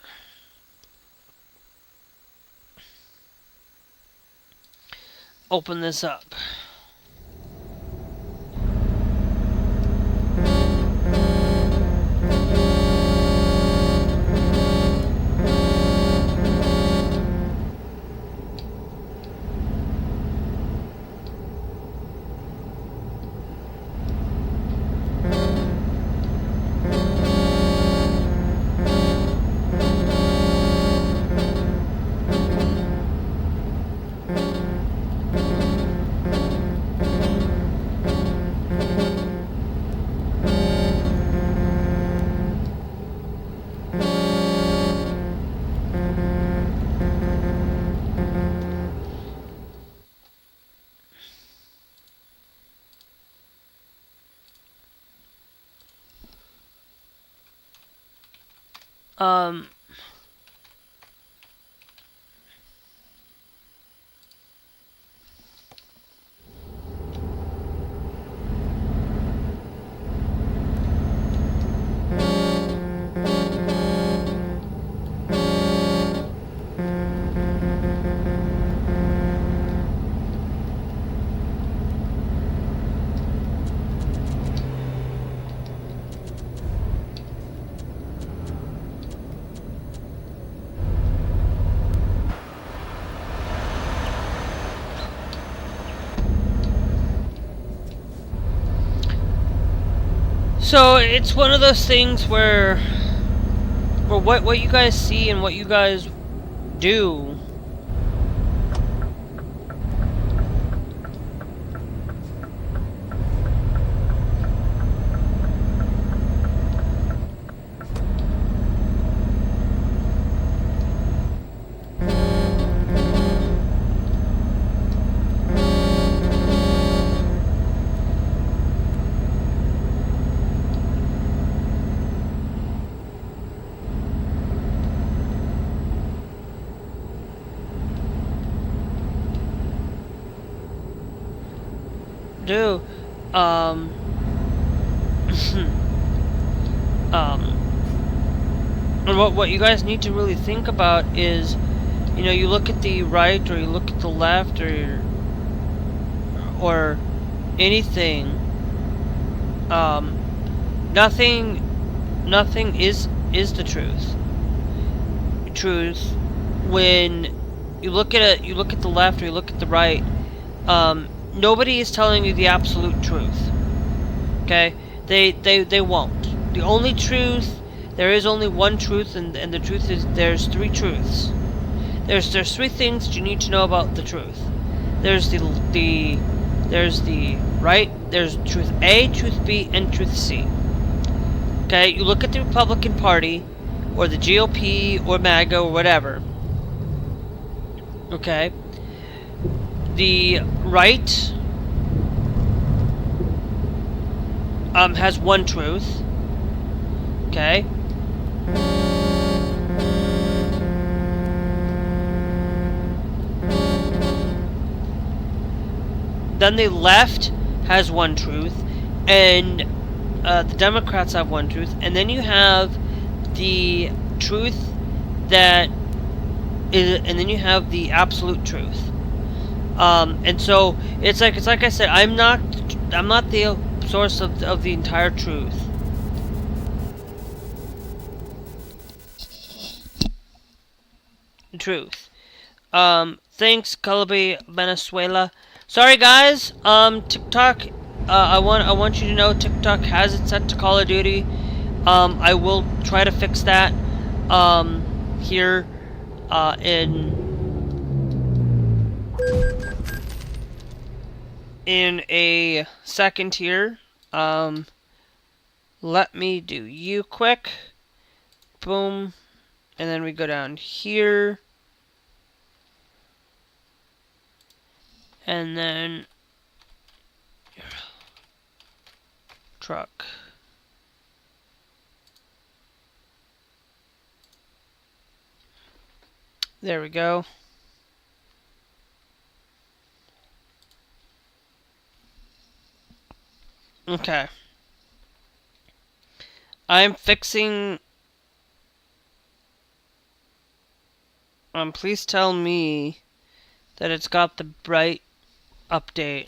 open this up. So it's one of those things where what you guys see and what you guys do do. And what you guys need to really think about is, you know, you look at the right or you look at the left or anything. Nothing is the truth. Truth, when you look at it, you look at the left or you look at the right. Nobody is telling you the absolute truth. Okay? They won't. The only truth, there is only one truth, and the truth is there's three truths. There's three things that you need to know about the truth. There's the right, there's truth A, truth B, and truth C. Okay? You look at the Republican Party or the GOP or MAGA or whatever. Okay. The right has one truth. Okay. Then the left has one truth, and the Democrats have one truth, and then you have the truth that is, and then you have the absolute truth. And so it's like I said, I'm not the source of the entire truth. Thanks, Calabi Venezuela. Sorry guys, TikTok, I want you to know TikTok has it set to Call of Duty. I will try to fix that, here, in a second here. Let me do you quick. Boom. And then we go down here. And then truck. There we go. Okay. I'm fixing... please tell me that it's got the bright update.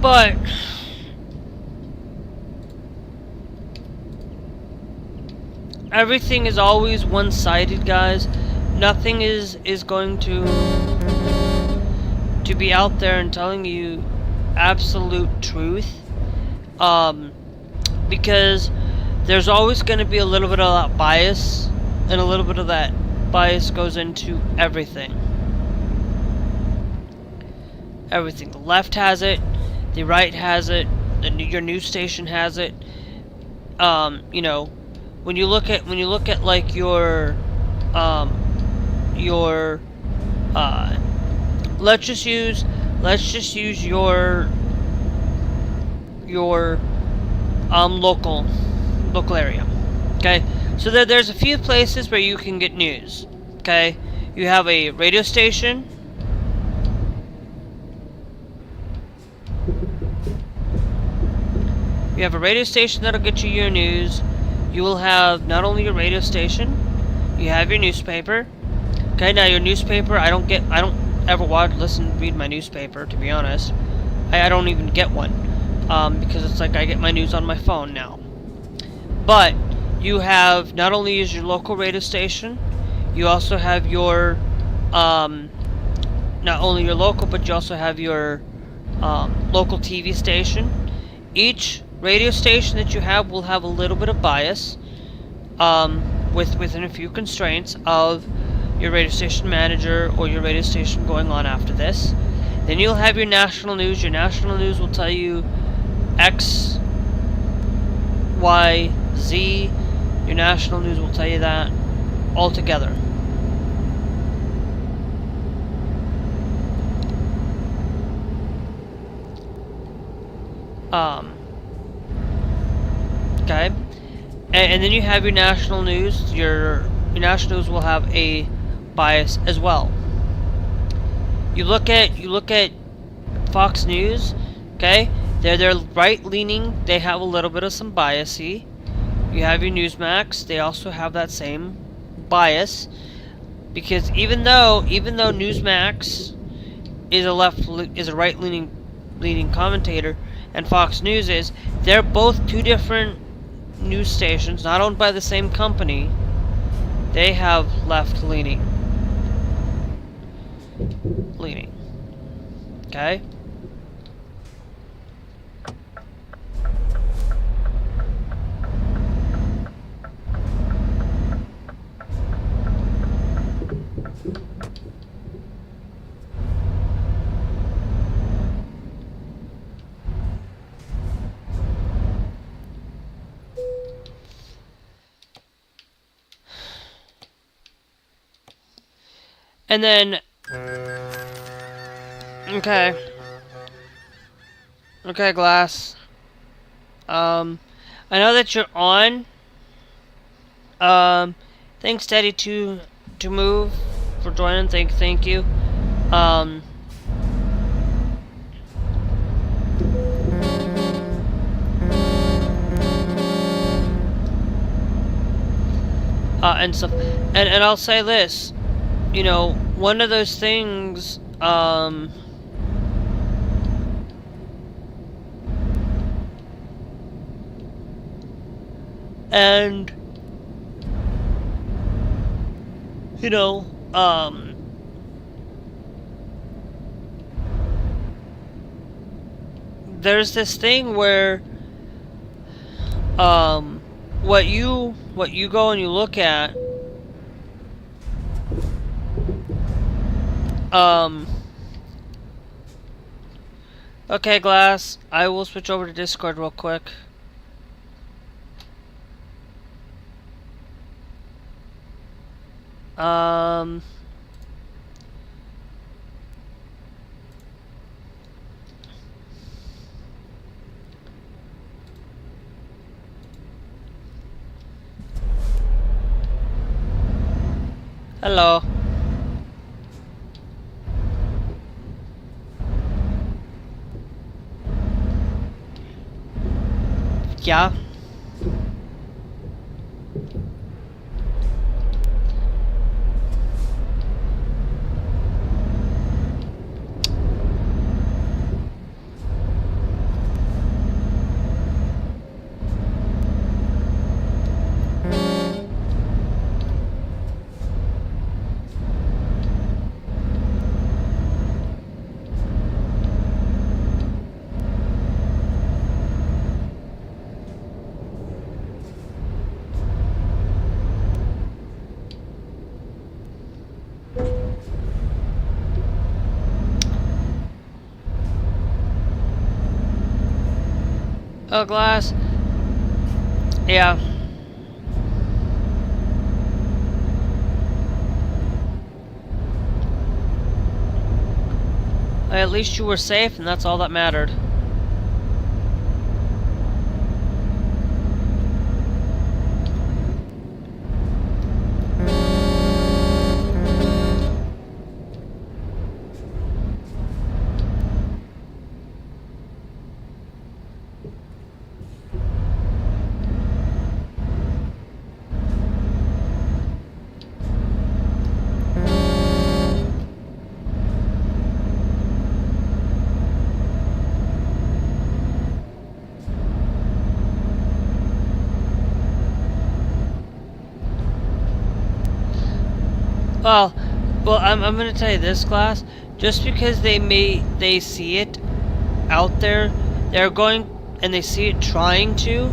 But everything is always one-sided, guys. Nothing is going to be out there and telling you absolute truth. Because there's always going to be a little bit of that bias, and a little bit of that bias goes into everything. Everything. The left has it. The right has it. Your news station has it. You know, when you look at like your let's just use your local area. Okay, so there's a few places where you can get news. Okay, you have a radio station. You have a radio station that'll get you your news. You will have not only your radio station, you have your newspaper. Okay, now your newspaper, I don't ever read my newspaper, to be honest. I don't even get one, because it's like I get my news on my phone now. But you have, not only is your local radio station, you also have your, not only your local, but you also have your local TV station. Each radio station that you have will have a little bit of bias, within a few constraints of your radio station manager or your radio station going on after this. Then you'll have your national news. Your national news will tell you X, Y, Z. Your national news will tell you that all together. Okay, and then you have your national news. Your national news will have a bias as well. You look at Fox News. Okay, they're right leaning. They have a little bit of some biasy. You have your Newsmax. They also have that same bias, because even though Newsmax is a right leaning commentator, and Fox News is, they're both two different news stations, not owned by the same company. They have left leaning. Okay? And then, okay, Glass. I know that you're on. Thanks, Steady to move for joining. Thank you. And stuff. And I'll say this. You know, one of those things, and, you know, there's this thing where, what you go and you look at, okay, Glass, I will switch over to Discord real quick. Hello. Yeah. Oh, Glass. Yeah. At least you were safe, and that's all that mattered. Well, I'm gonna tell you this, Glass. Just because they see it out there, they're going, and they see it trying to,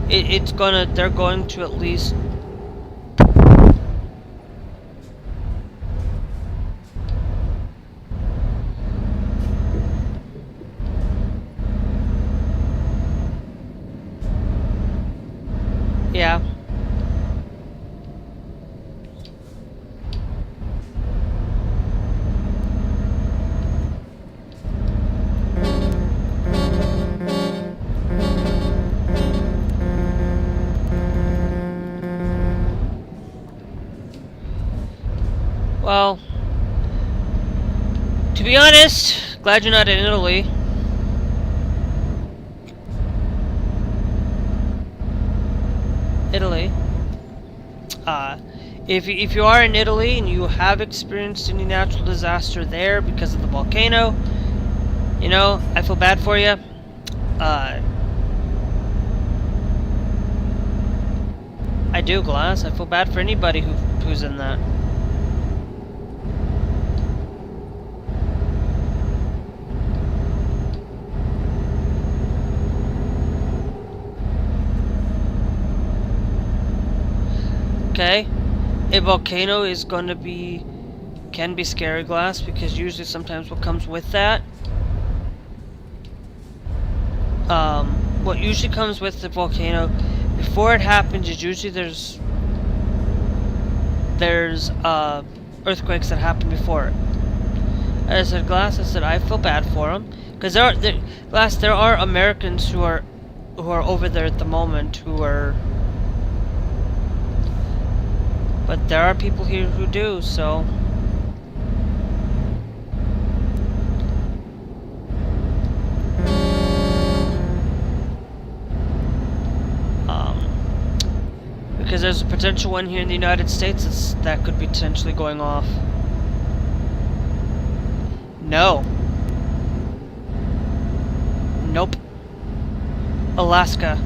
they're going to at least. Yeah. Well, to be honest, glad you're not in Italy. Italy. If you are in Italy and you have experienced any natural disaster there because of the volcano, you know, I feel bad for you. I do, Glass. I feel bad for anybody who's in that. Okay, a volcano is going to can be scary, Glass, because usually sometimes what comes with that, what usually comes with the volcano before it happens is usually there's earthquakes that happen before it. I said, Glass, I said I feel bad for them because Glass, there are Americans who are over there at the moment who are. But there are people here who do, so... because there's a potential one here in the United States that could be potentially going off. No. Nope. Alaska.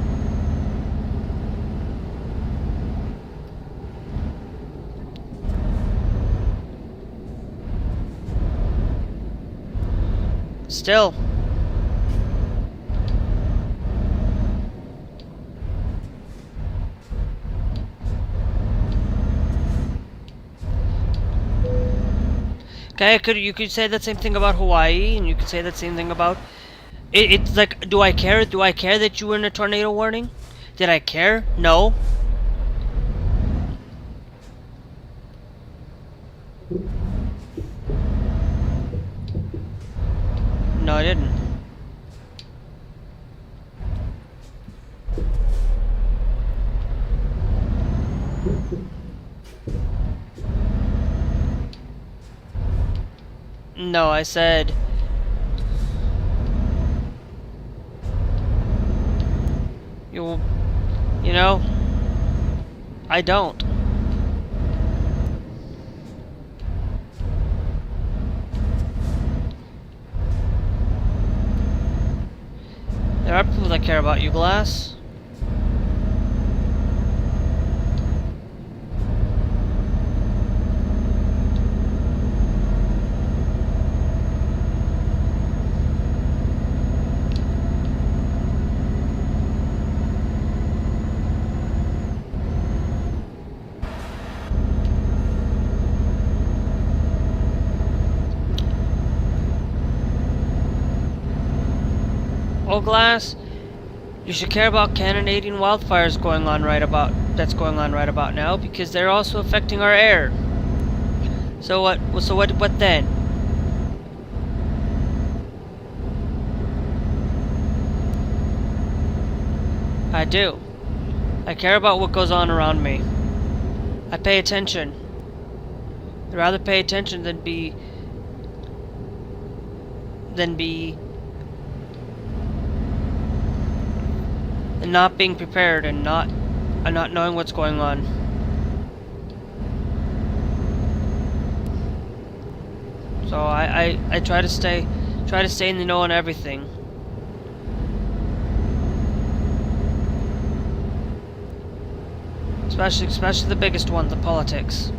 Still. Okay, you could say that same thing about Hawaii, and you could say that same thing about... It's like, do I care? Do I care that you were in a tornado warning? Did I care? No. No, I didn't. No, I said... You know, I don't. There are people that care about you, Glass. Oh, Glass, you should care about cannonading wildfires that's going on right about now, because they're also affecting our air. So what then? I do. I care about what goes on around me. I pay attention. I'd rather pay attention than be and not being prepared and not knowing what's going on. So I try to stay in the know on everything. Especially the biggest one, the politics.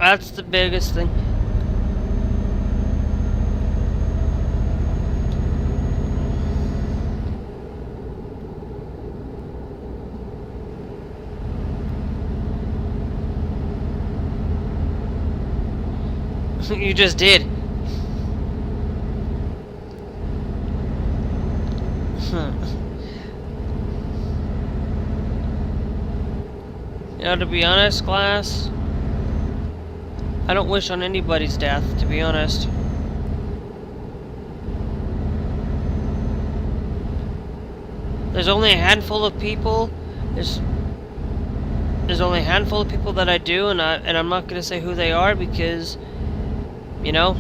That's the biggest thing. You just did. You know, to be honest, class, I don't wish on anybody's death, to be honest. There's only a handful of people. There's only a handful of people that I do, and I'm not gonna say who they are because, you know,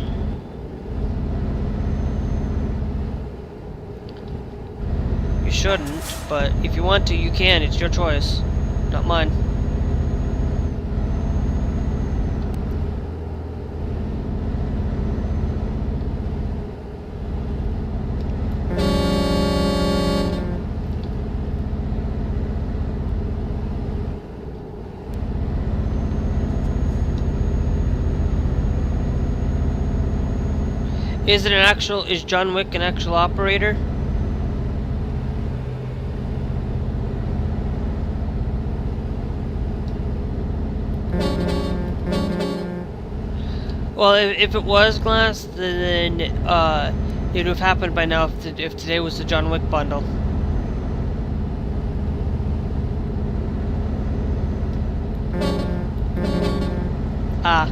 you shouldn't. But if you want to, you can. It's your choice, not mine. Is John Wick an actual operator? Well, if it was Glass, then it would have happened by now if today was the John Wick bundle. Ah.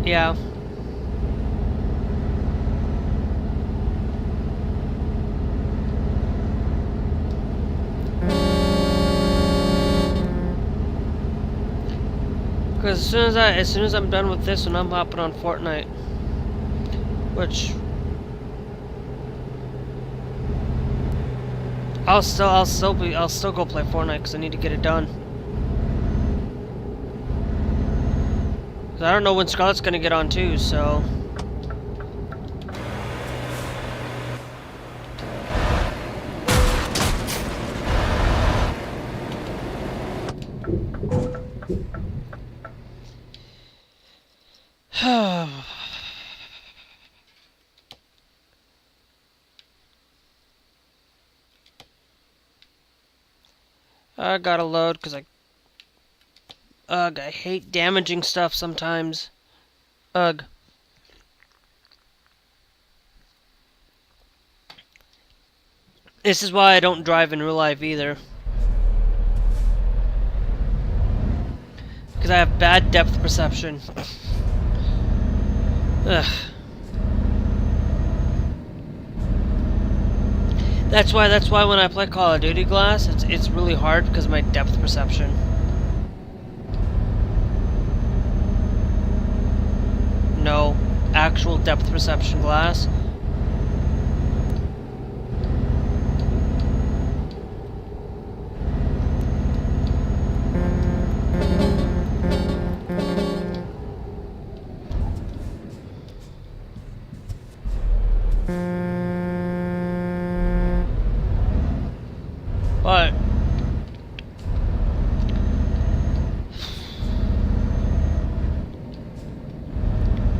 Yeah. Because as soon as I'm done with this one, I'm hopping on Fortnite, which I'll still go play Fortnite because I need to get it done. I don't know when Scarlett's gonna get on too, so. I gotta load because I hate damaging stuff sometimes. Ugh. This is why I don't drive in real life either. Because I have bad depth perception. Ugh. That's why when I play Call of Duty Glass, it's really hard because of my depth perception. No, actual depth perception Glass.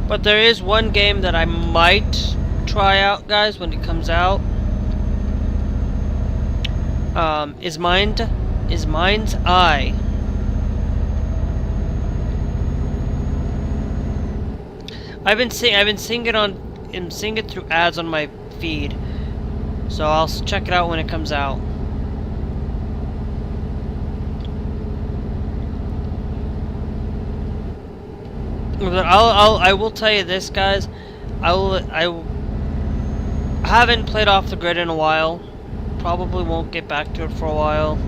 But there is one game that I might try out, guys, when it comes out. Is Mind's Eye. I've been seeing it through ads on my feed, so I'll check it out when it comes out. But I will tell you this, guys. I haven't played Off the Grid in a while. Probably won't get back to it for a while.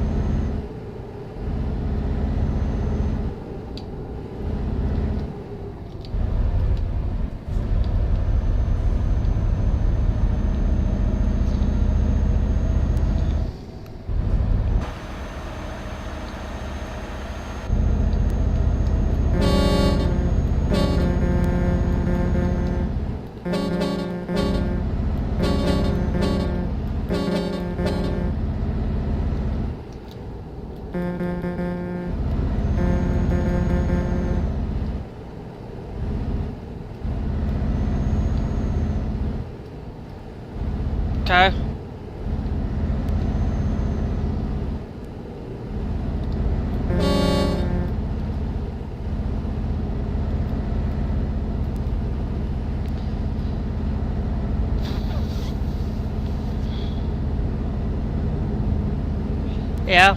Yeah,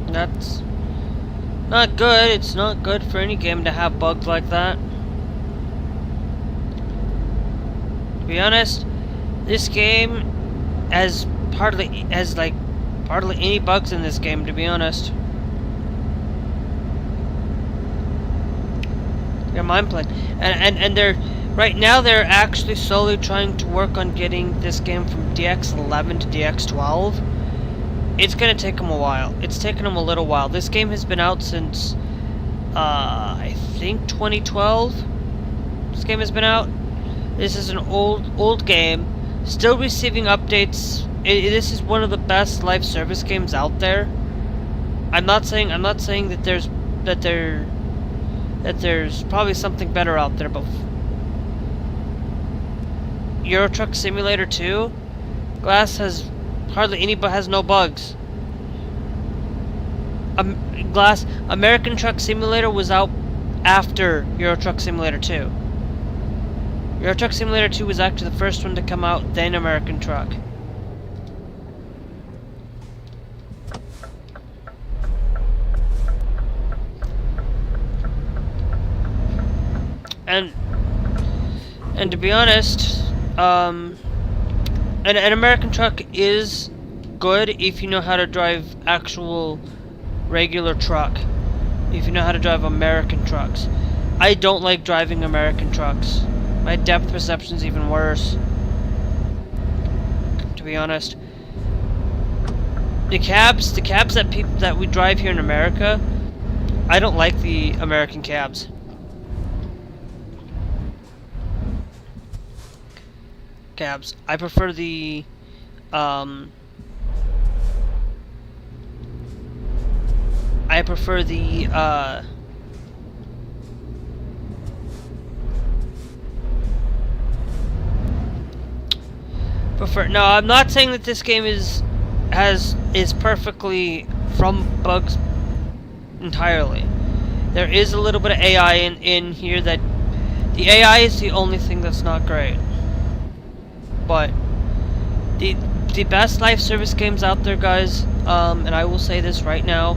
that's not good. It's not good for any game to have bugs like that. To be honest, this game has hardly any bugs in this game, to be honest. Yeah, mind playing. And they're right now they're actually slowly trying to work on getting this game from DX11 to DX12. It's gonna take them a while. It's taken them a little while. This game has been out since I think 2012. This game has been out. This is an old game, still receiving updates. This is one of the best live service games out there. I'm not saying that there's probably something better out there, but Euro Truck Simulator 2, Glass has hardly any, but has no bugs. Glass American Truck Simulator was out after Euro Truck Simulator 2. Euro Truck Simulator 2 was actually the first one to come out, then American Truck. And to be honest, an American Truck is good if you know how to drive actual regular truck. If you know how to drive American trucks. I don't like driving American trucks. My depth perception's even worse, to be honest. The cabs that we drive here in America, I don't like the American cabs. I prefer the no, I'm not saying that this game is perfectly from bugs entirely. There is a little bit of AI in here. That the AI is the only thing that's not great. But the best live service games out there, guys, and I will say this right now,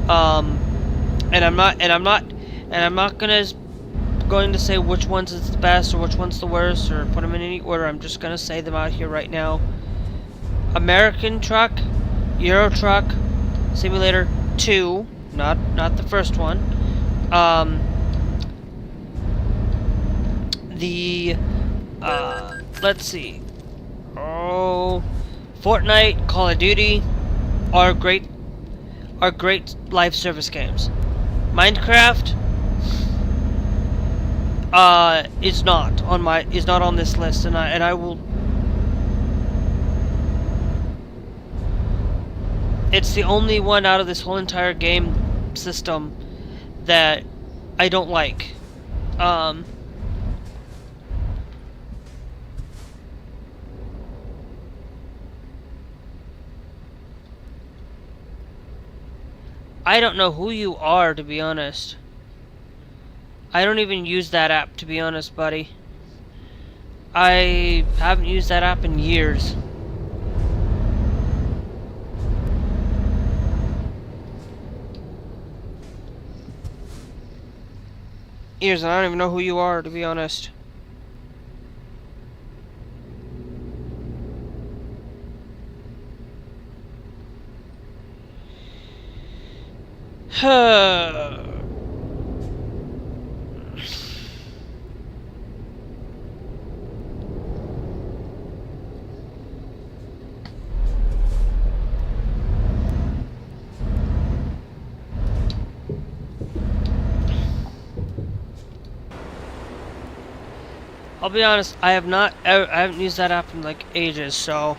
and I'm not going to say which ones is the best or which one's the worst or put them in any order. I'm just gonna say them out here right now. American Truck, Euro Truck Simulator 2, not the first one. Let's see. Fortnite, Call of Duty are great live service games. Minecraft is not on this list, and I will. It's the only one out of this whole entire game system that I don't like. I don't know who you are, to be honest. I don't even use that app, to be honest, buddy. I haven't used that app in years. And I don't even know who you are, to be honest. I'll be honest, I haven't used that app in like ages, so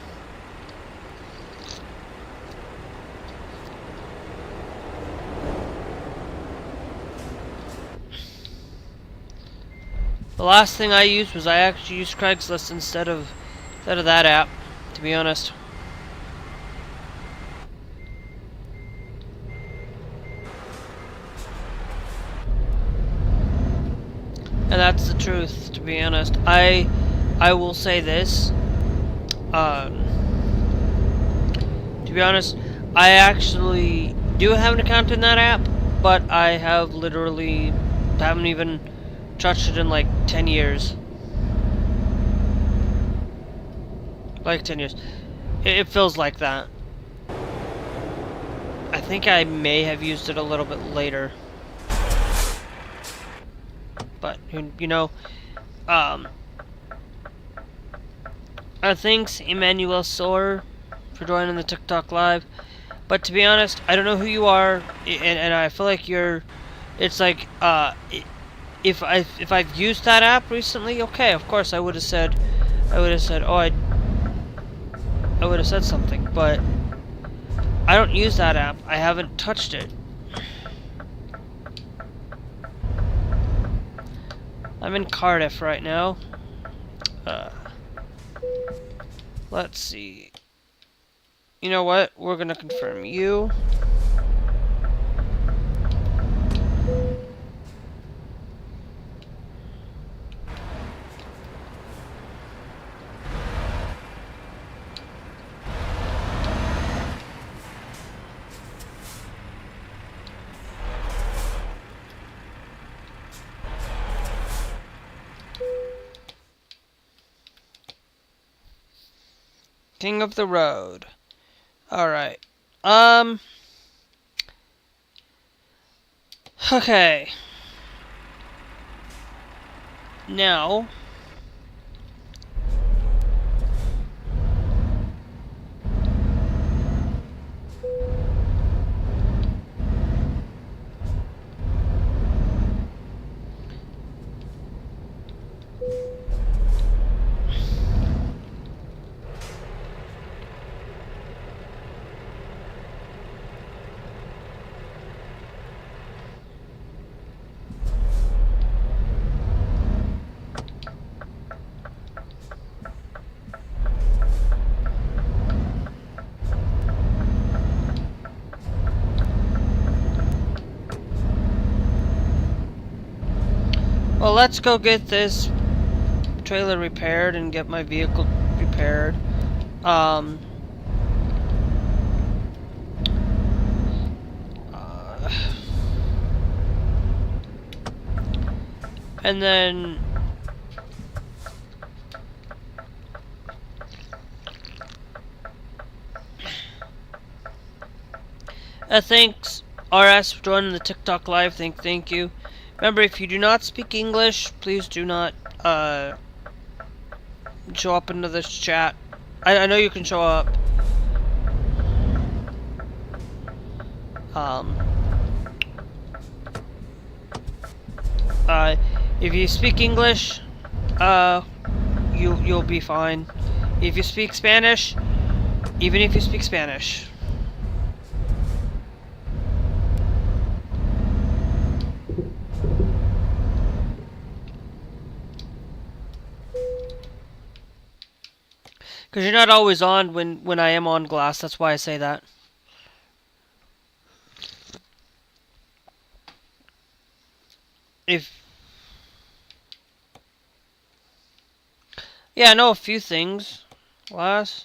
the last thing I used was I actually used Craigslist instead of that app, to be honest. And that's the truth, to be honest. I will say this. To be honest, I actually do have an account in that app, but I have literally haven't even touched it in like 10 years. Like 10 years. It feels like that. I think I may have used it a little bit later. But, you know, thanks Emmanuel Soar for joining the TikTok live. But to be honest, I don't know who you are, and I feel like it's like, if I've used that app recently, okay, of course I would have said, oh, I would have said something, but I don't use that app. I haven't touched it. I'm in Cardiff right now. Let's see. You know what? We're gonna confirm you. King of the road. Alright. Okay. Now, well, let's go get this trailer repaired and get my vehicle repaired. And then thanks RS for joining the TikTok live. Thank you. Remember, if you do not speak English, please do not show up into this chat. I know you can show up. If you speak English, you'll be fine. If you speak Spanish, even if you speak Spanish. Because you're not always on when I am on glass, that's why I say that. Yeah, I know a few things. Glass.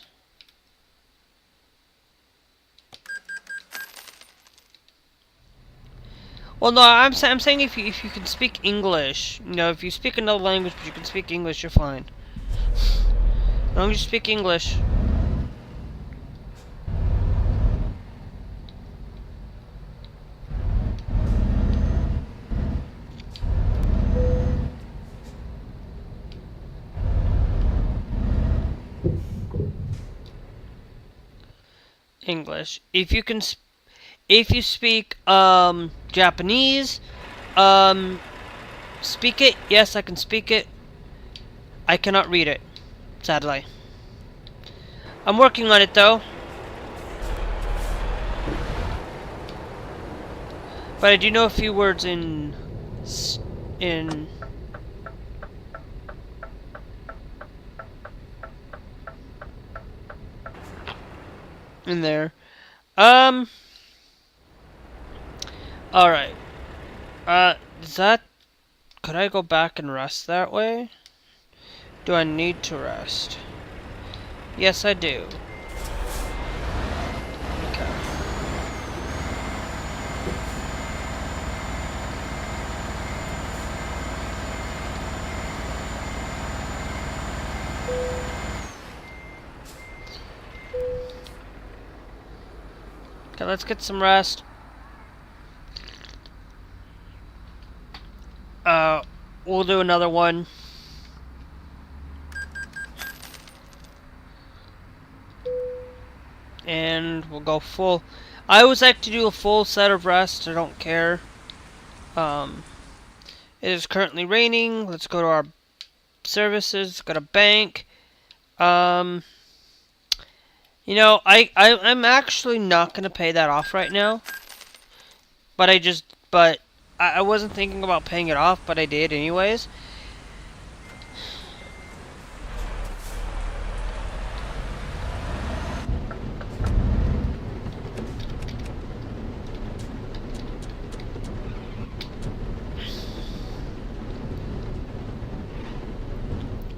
Well, no, I'm saying if you can speak English, you know, if you speak another language but you can speak English, you're fine. As long as you speak English. English. If you speak Japanese, speak it. Yes, I can speak it. I cannot read it, sadly. I'm working on it though. But I do know a few words in there. Alright. Could I go back and rest that way? Do I need to rest? Yes, I do. Okay. Okay, let's get some rest. We'll do another one. And we'll go full. I always like to do a full set of rest. I don't care. It is currently raining. Let's go to our services. Go to bank. You know, I'm actually not gonna pay that off right now. But I wasn't thinking about paying it off, but I did anyways.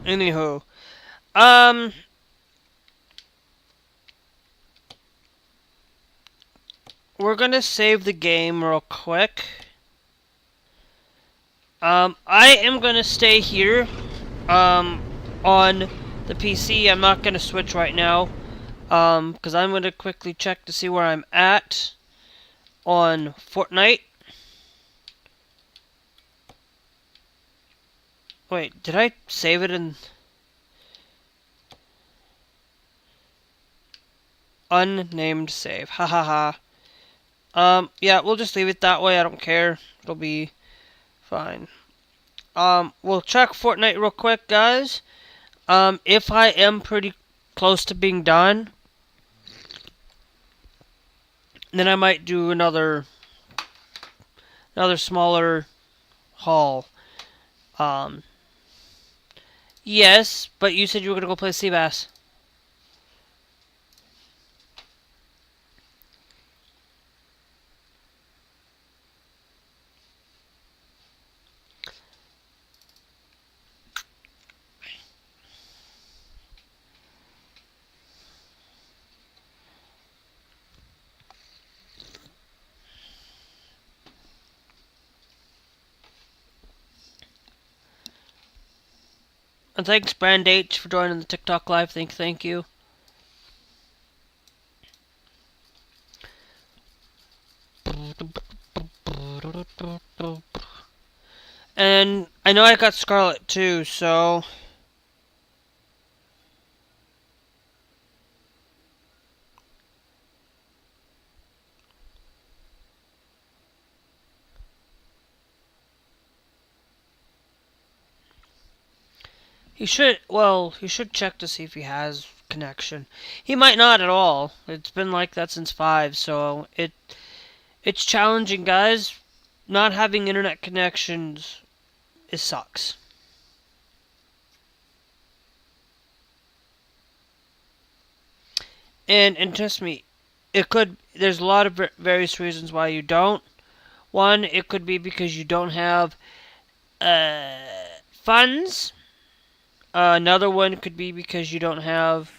Anywho, we're gonna save the game real quick. I am gonna stay here, on the PC. I'm not gonna switch right now, because I'm gonna quickly check to see where I'm at on Fortnite. Wait, did I save it in unnamed save? Ha ha ha. Yeah, we'll just leave it that way. I don't care. It'll be fine. We'll check Fortnite real quick, guys. If I am pretty close to being done, then I might do another smaller haul. Yes, but you said you were gonna go play Seabass. And thanks, Brand H, for joining the TikTok live. Thank you. And I know I got Scarlet too, so he should check to see if he has connection. He might not at all. It's been like that since 5, so it's challenging, guys. Not having internet connections, it sucks. And trust me, there's a lot of various reasons why you don't. One, it could be because you don't have funds. Another one could be because you don't have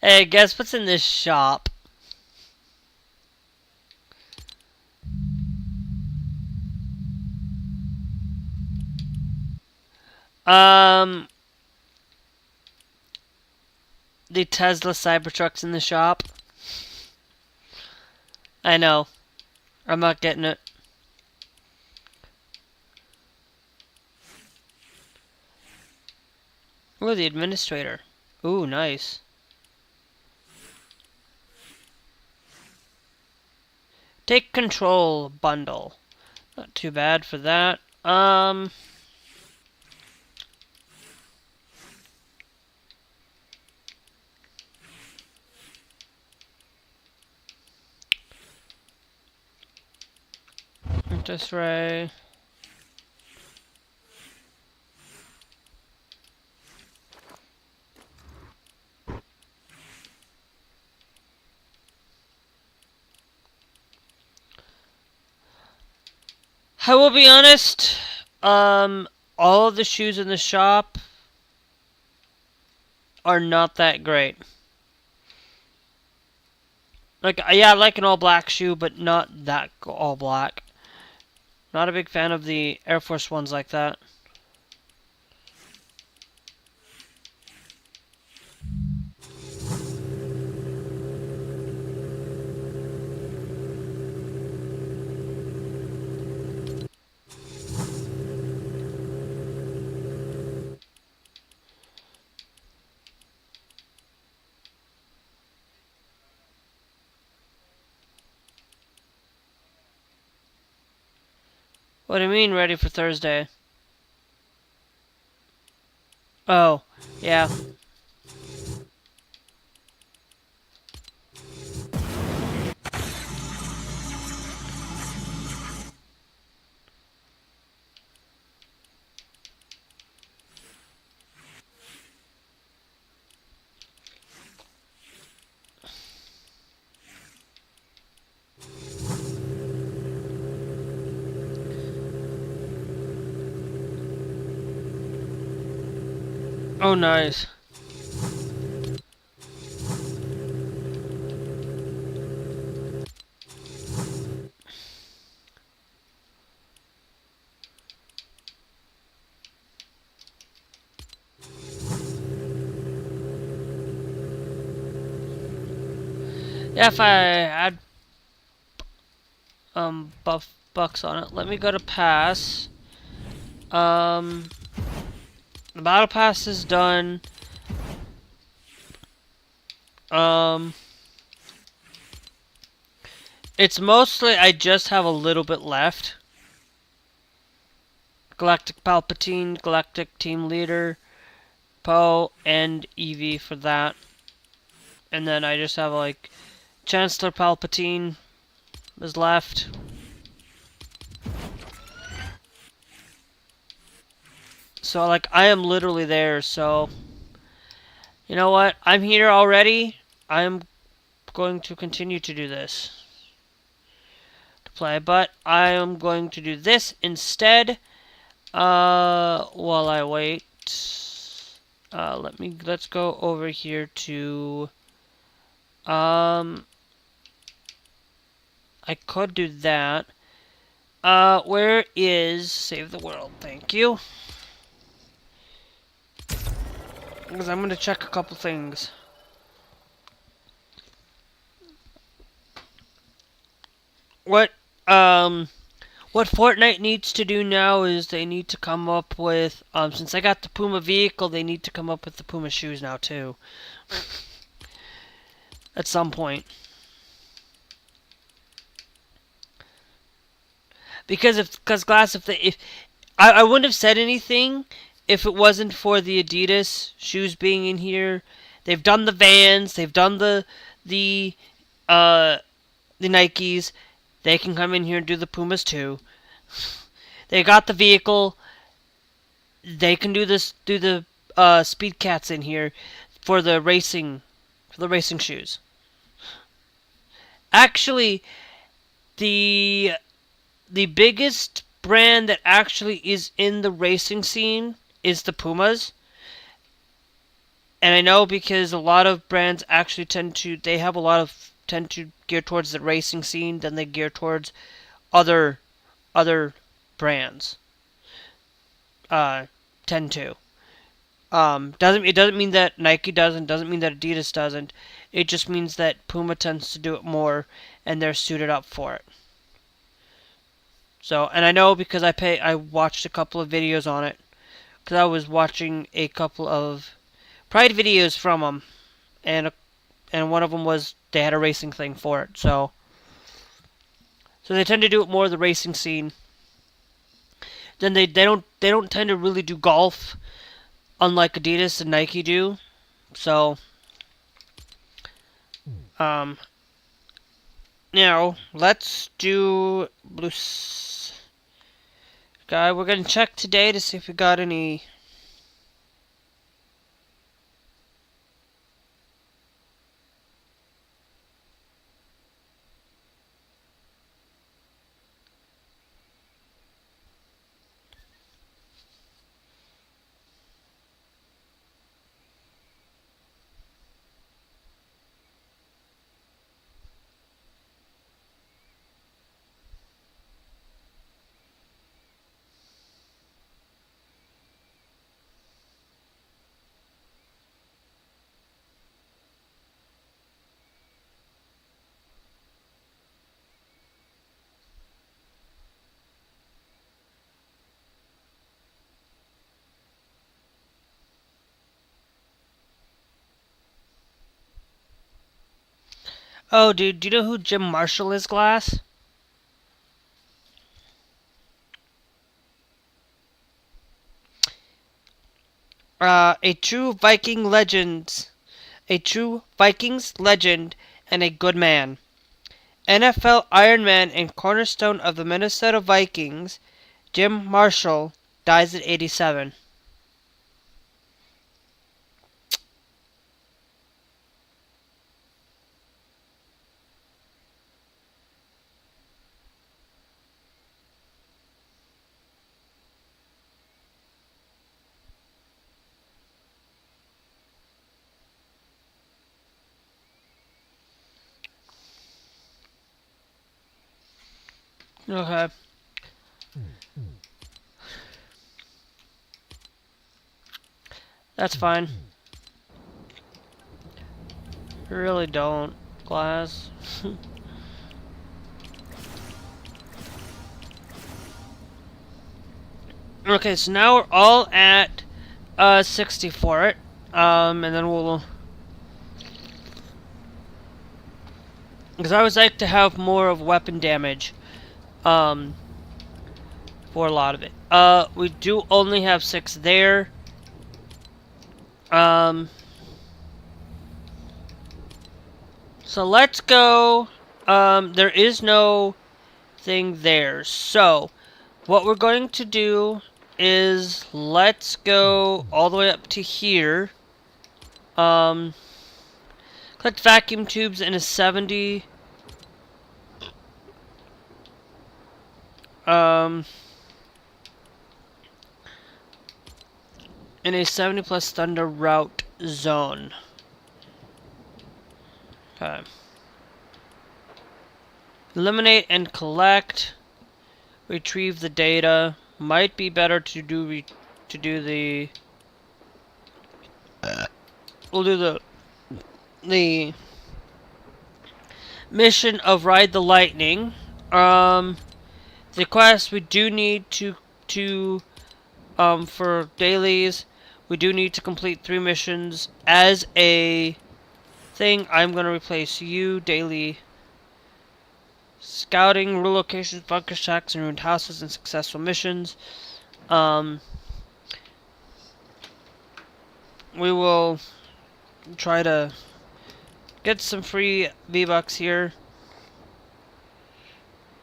hey, guess what's in this shop? The Tesla Cybertruck's in the shop. I know. I'm not getting it. Ooh, the administrator. Ooh, nice. Take control bundle. Not too bad for that. Just right. I will be honest, all of the shoes in the shop are not that great. Like, yeah, I like an all black shoe, but not that all black. Not a big fan of the Air Force ones like that. What do you mean, ready for Thursday? Oh, yeah. Oh, nice. Yeah, if I had bucks on it, let me go to pass. The battle pass is done. Um, it's mostly I just have a little bit left. Galactic Palpatine, Galactic Team Leader, Poe, and Evie for that. And then I just have like Chancellor Palpatine is left. So like I am literally there, so you know what? I'm here already. I'm going to continue to do this. To play, but I am going to do this instead. While I wait. Let's go over here to I could do that. Where is Save the World? Thank you. Because I'm gonna check a couple things. What what Fortnite needs to do now is they need to come up with since I got the Puma vehicle, they need to come up with the Puma shoes now too. At some point. Because Glass, if I wouldn't have said anything if it wasn't for the Adidas shoes being in here. They've done the Vans, they've done the Nikes. They can come in here and do the Pumas too. They got the vehicle. They can do the Speed Cats in here for the racing shoes. Actually, the biggest brand that actually is in the racing scene is the Pumas. And I know because a lot of brands actually tend to gear towards the racing scene than they gear towards other brands. Tend to. It doesn't mean that Nike doesn't mean that Adidas doesn't. It just means that Puma tends to do it more and they're suited up for it. So, and I know because I watched a couple of videos on it. Because I was watching a couple of Pride videos from them. And one of them was, they had a racing thing for it. So they tend to do it more the racing scene. Then they don't tend to really do golf. Unlike Adidas and Nike do. So, now, let's do Blue Sky. We're going to check today to see if we got any. Oh, dude, do you know who Jim Marshall is, Glass? A true Viking legend. A true Vikings legend and a good man. NFL Ironman and cornerstone of the Minnesota Vikings, Jim Marshall, dies at 87. Okay. That's fine. Really don't, Glass. Okay, so now we're all at 60 for it. And then we'll... Because I always like to have more of weapon damage. For a lot of it. We do only have 6 there. So let's go. There is no thing there. So, what we're going to do is let's go all the way up to here. Collect vacuum tubes in a 70. In a 70 plus thunder route zone. Okay. Eliminate and collect. Retrieve the data. Might be better to do the. We'll do the mission of Ride the Lightning. The quest we do need to for dailies, we do need to complete 3 missions as a thing. I'm gonna replace you, daily scouting, rule locations, bunker shacks, and ruined houses, and successful missions. We will try to get some free V-Bucks here.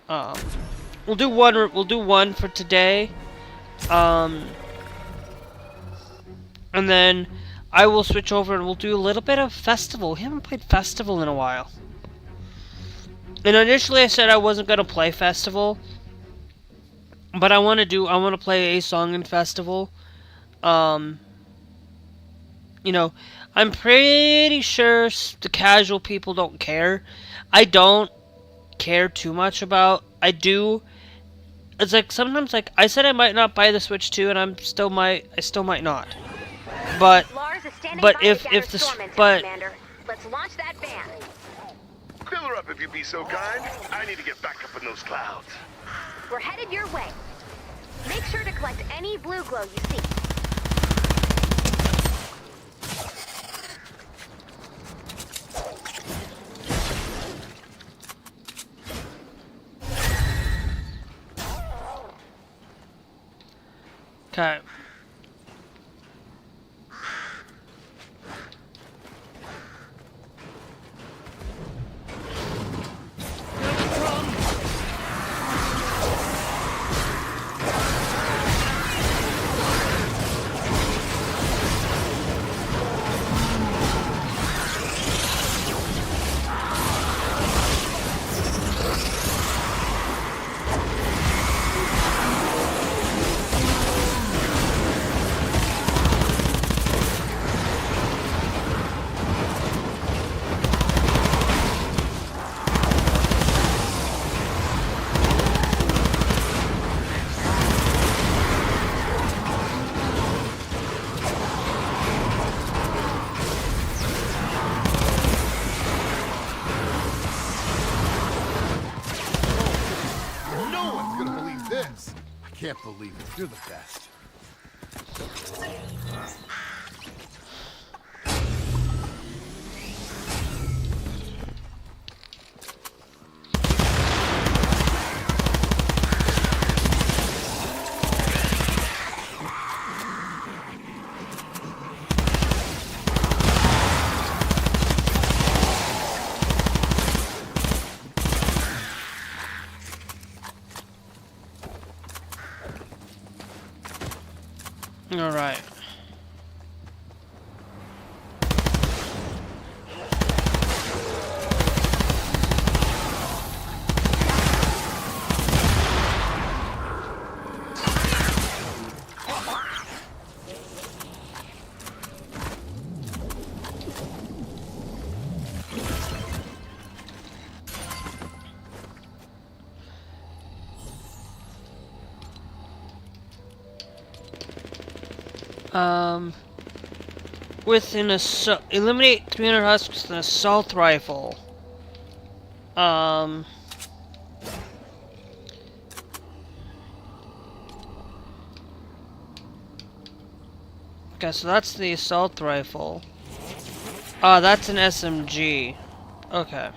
We'll do one. We'll do one for today. And then I will switch over and we'll do a little bit of Festival. We haven't played Festival in a while. And initially I said I wasn't gonna play Festival, but I want to play a song in Festival. You know, I'm pretty sure the casual people don't care. I don't care too much about. I do. It's like sometimes, like I said, I might not buy the Switch 2, and I still might not. But if let's launch that van. Fill her up if you'd be so kind. I need to get back up in those clouds. We're headed your way. Make sure to collect any blue glow you see. okay. Can't believe it. You're the best. Alright. With an assault, eliminate 300 husks with an assault rifle. Okay, so that's the assault rifle. That's an SMG. Okay.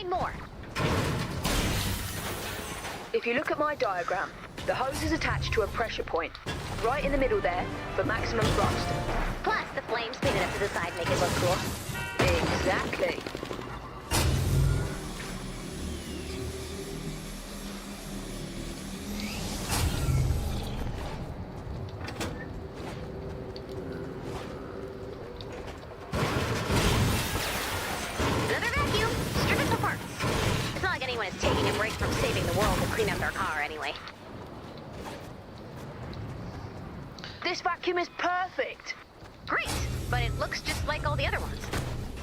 find more. If you look at my diagram, the hose is attached to a pressure point, right in the middle there, for maximum thrust. Plus, the flames painted up to the side make it look cool. Exactly. Another vacuum. Strip it for parts. It's not like anyone is taking a break from saving the world to clean up their car anyway. This vacuum is perfect. Great, but it looks just like all the other ones.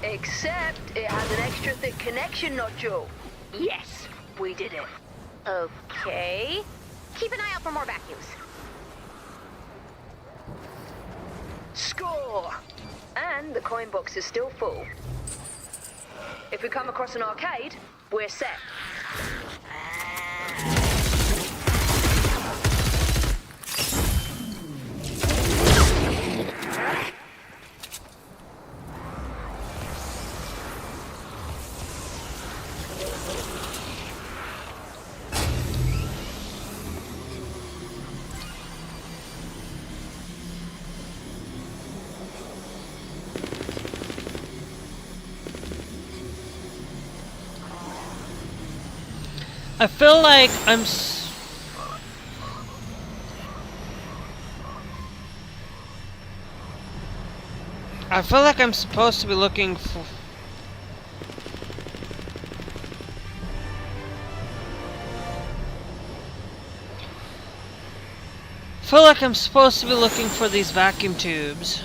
Except it has an extra thick connection nodule. Yes, we did it. Okay. Keep an eye out for more vacuums. Score! And the coin box is still full. If we come across an arcade, we're set. I feel like I feel like I'm supposed to be looking for. I feel like I'm supposed to be looking for these vacuum tubes.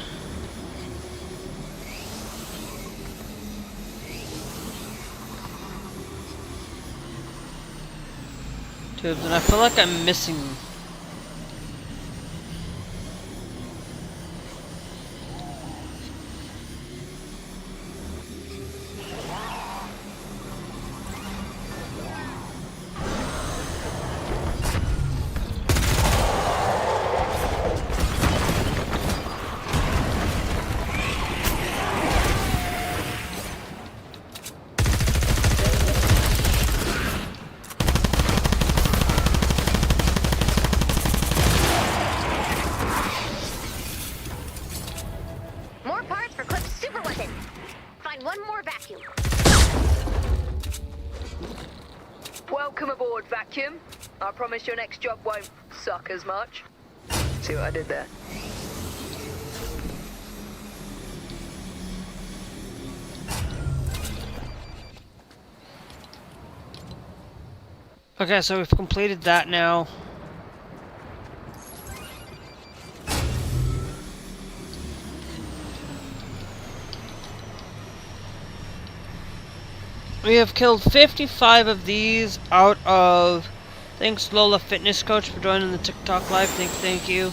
And I feel like I'm missing. More parts for Clip's super weapon. Find one more vacuum. Welcome aboard, vacuum. I promise your next job won't suck as much. See what I did there? Okay, so we've completed that now. We have killed 55 of these out of... Thanks Lola Fitness Coach for joining the TikTok live. Thank you.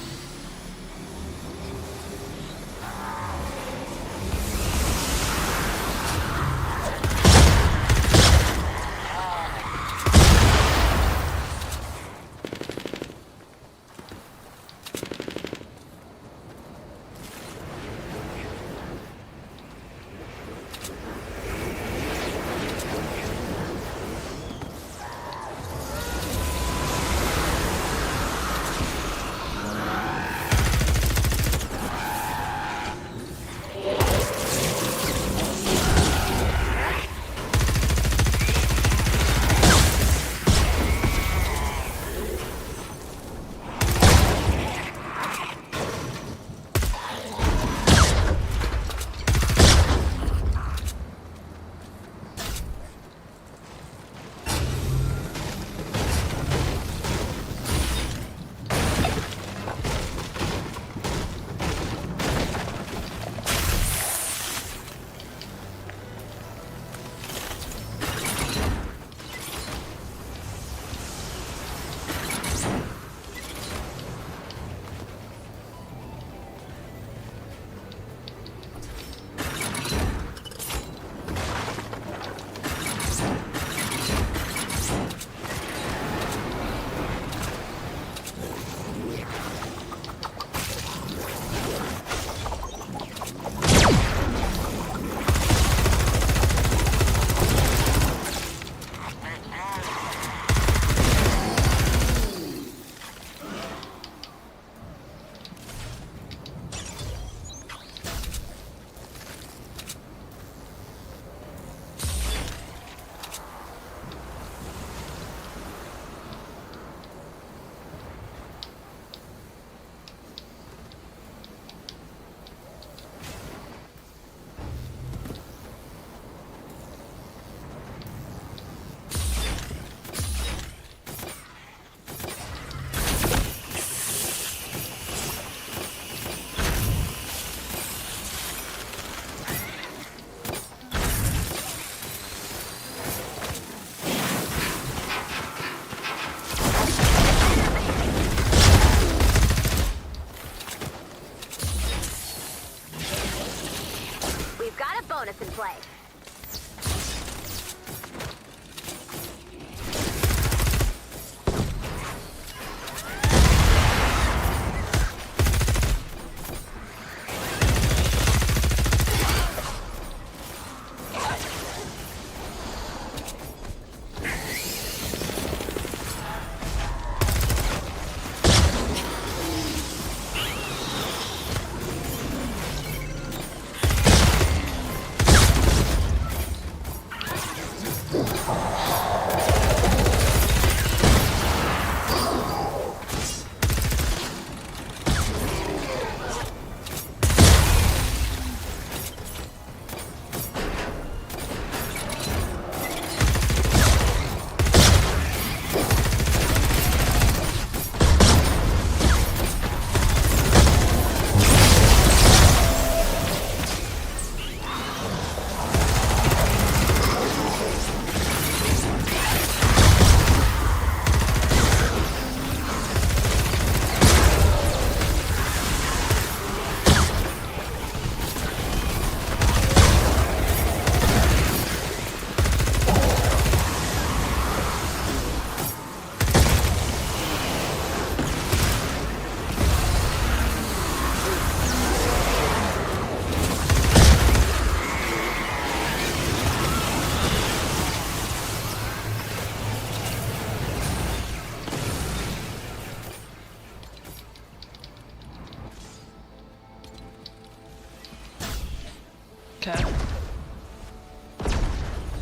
Okay.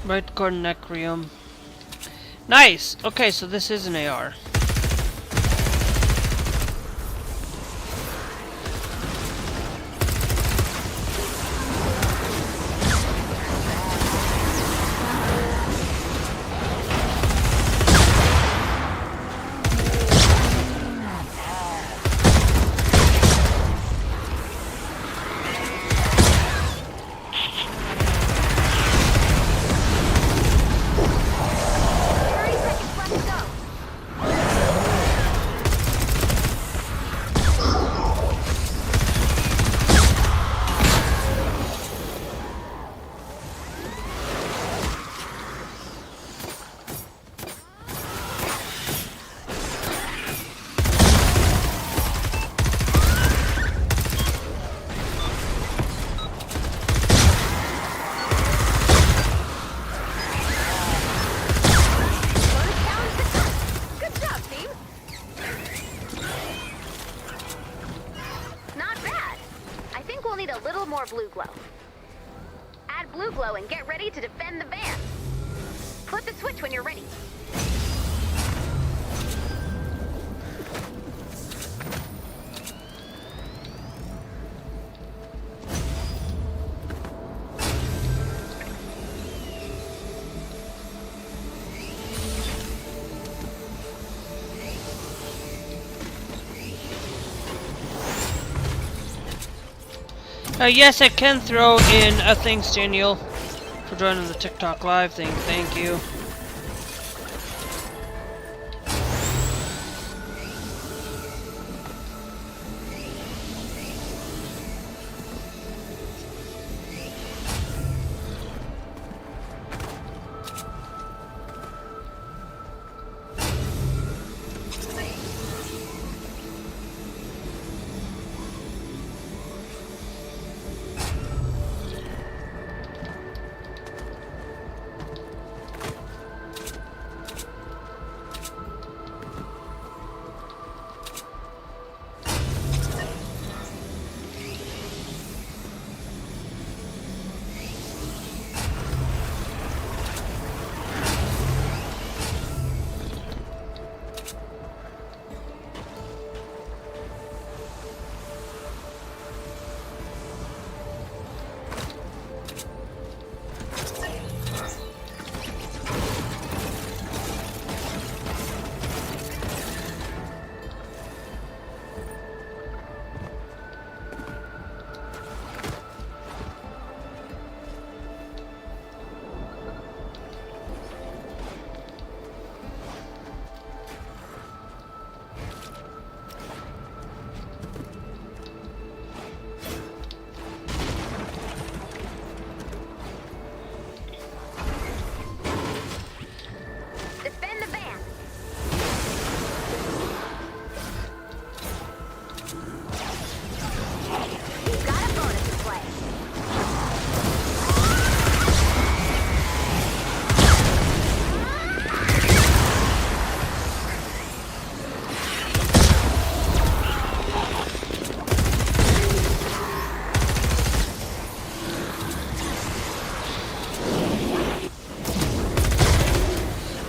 Right core necrium. Nice! Okay, so this is an AR. Blue glow. Add blue glow and get ready to defend the van. Flip the switch when you're ready. Yes, I can throw in a thanks, Daniel, for joining the TikTok live thing. Thank you.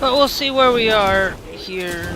But we'll see where we are here.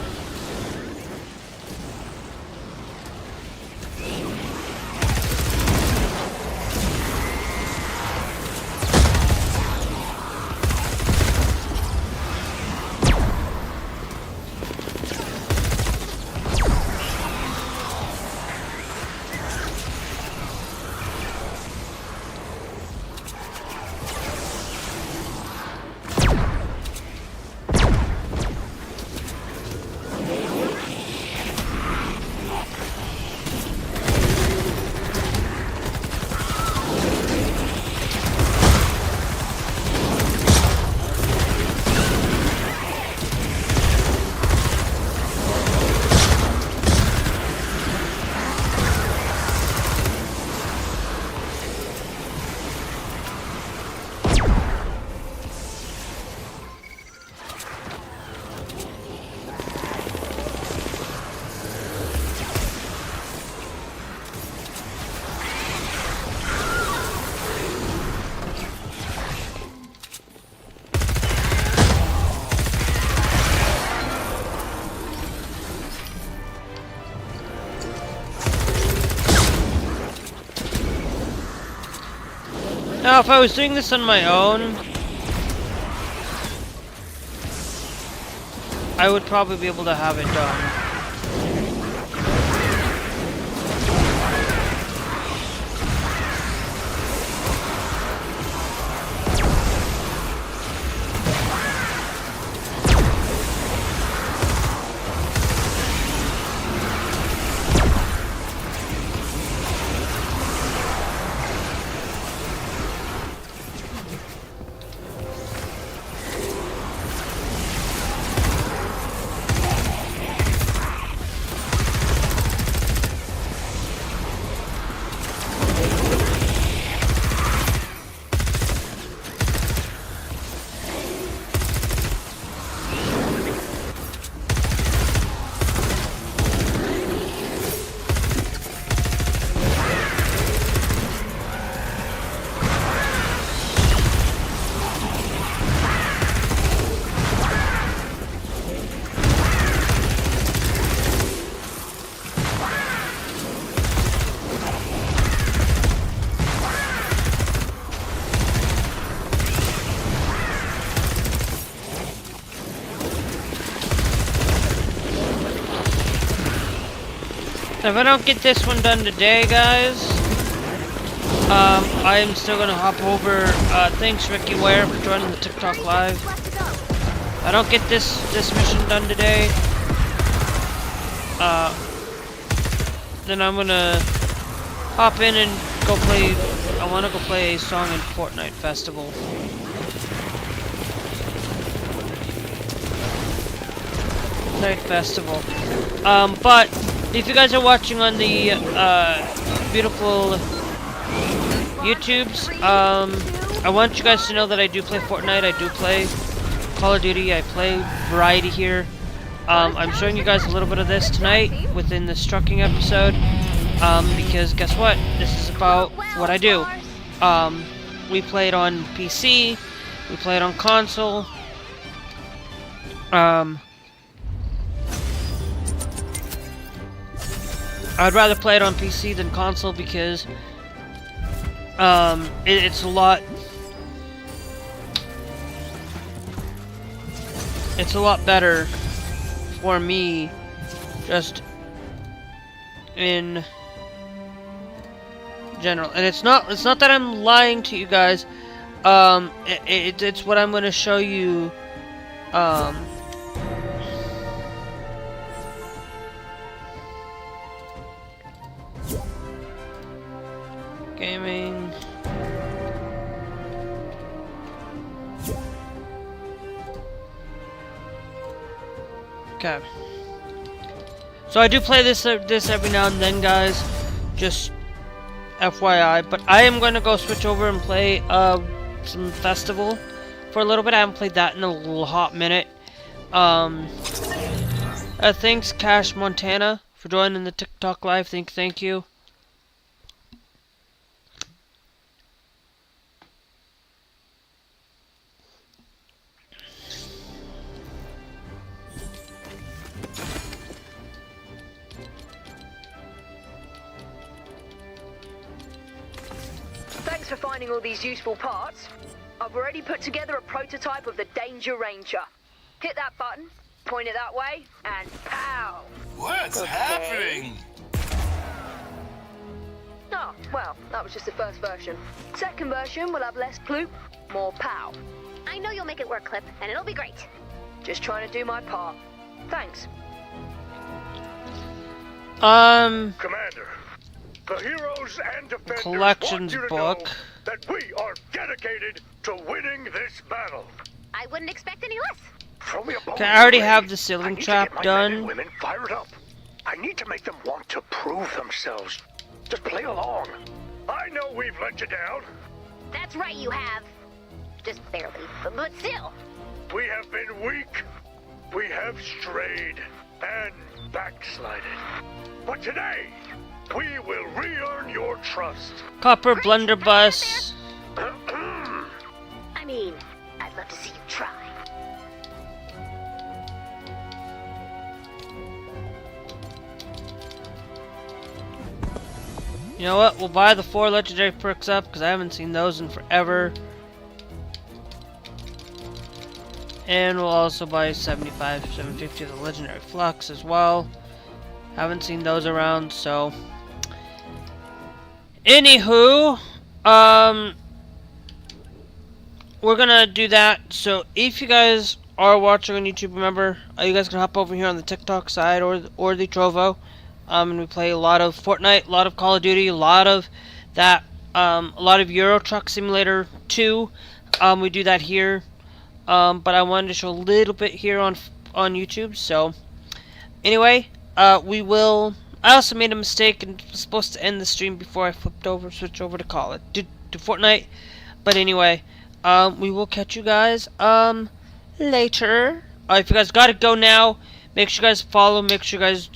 Now, if I was doing this on my own, I would probably be able to have it done. If I don't get this one done today, guys, I am still gonna hop over. Thanks, Ricky Ware, for joining the TikTok live. If I don't get this mission done today, then I'm gonna hop in and go play. I want to go play a song in Fortnite Festival. Night Festival. But if you guys are watching on the beautiful YouTubes, I want you guys to know that I do play Fortnite, I do play Call of Duty, I play variety here. I'm showing you guys a little bit of this tonight within this trucking episode, because guess what? This is about what I do. We play it on PC, we play it on console. I'd rather play it on PC than console because it's a lot better for me just in general. And it's not that I'm lying to you guys. It's what I'm going to show you. Gaming. Okay. So I do play this every now and then, guys. Just FYI. But I am going to go switch over and play some Festival for a little bit. I haven't played that in a little hot minute. Thanks, Cash Montana, for joining the TikTok live. Thank you. Thanks for finding all these useful parts. I've already put together a prototype of the Danger Ranger. Hit that button, point it that way, and pow! What's happening? Oh, well, that was just the first version. Second version will have less ploop, more pow. I know you'll make it work, Clip, and it'll be great. Just trying to do my part. Thanks. Commander, the heroes and defenders Collections want you to book. know that we are dedicated to winning this battle. I wouldn't expect any less. Throw me a bone. Okay, I already ready. have the I ceiling need to trap get my men and done. women fired up. I need to make them want to prove themselves. Just play along. I know we've let you down. That's right, you have. Just barely, but still. We have been weak. We have strayed and backslided. But today, we will re-earn your trust. Copper Great, blunderbuss. I mean, I'd love to see you try. You know what? We'll buy the 4 legendary perks up because I haven't seen those in forever. And we'll also buy 75, 750 of the legendary flux as well. Haven't seen those around, so. Anywho, we're gonna do that. So if you guys are watching on YouTube, remember, you guys can hop over here on the TikTok side or the Trovo. And we play a lot of Fortnite, a lot of Call of Duty, a lot of that, a lot of Euro Truck Simulator 2. We do that here. But I wanted to show a little bit here on YouTube. So anyway, we will. I also made a mistake and was supposed to end the stream before I switched over to Call it to Fortnite. But anyway, we will catch you guys later. If you guys gotta go now, make sure you guys follow. Make sure you guys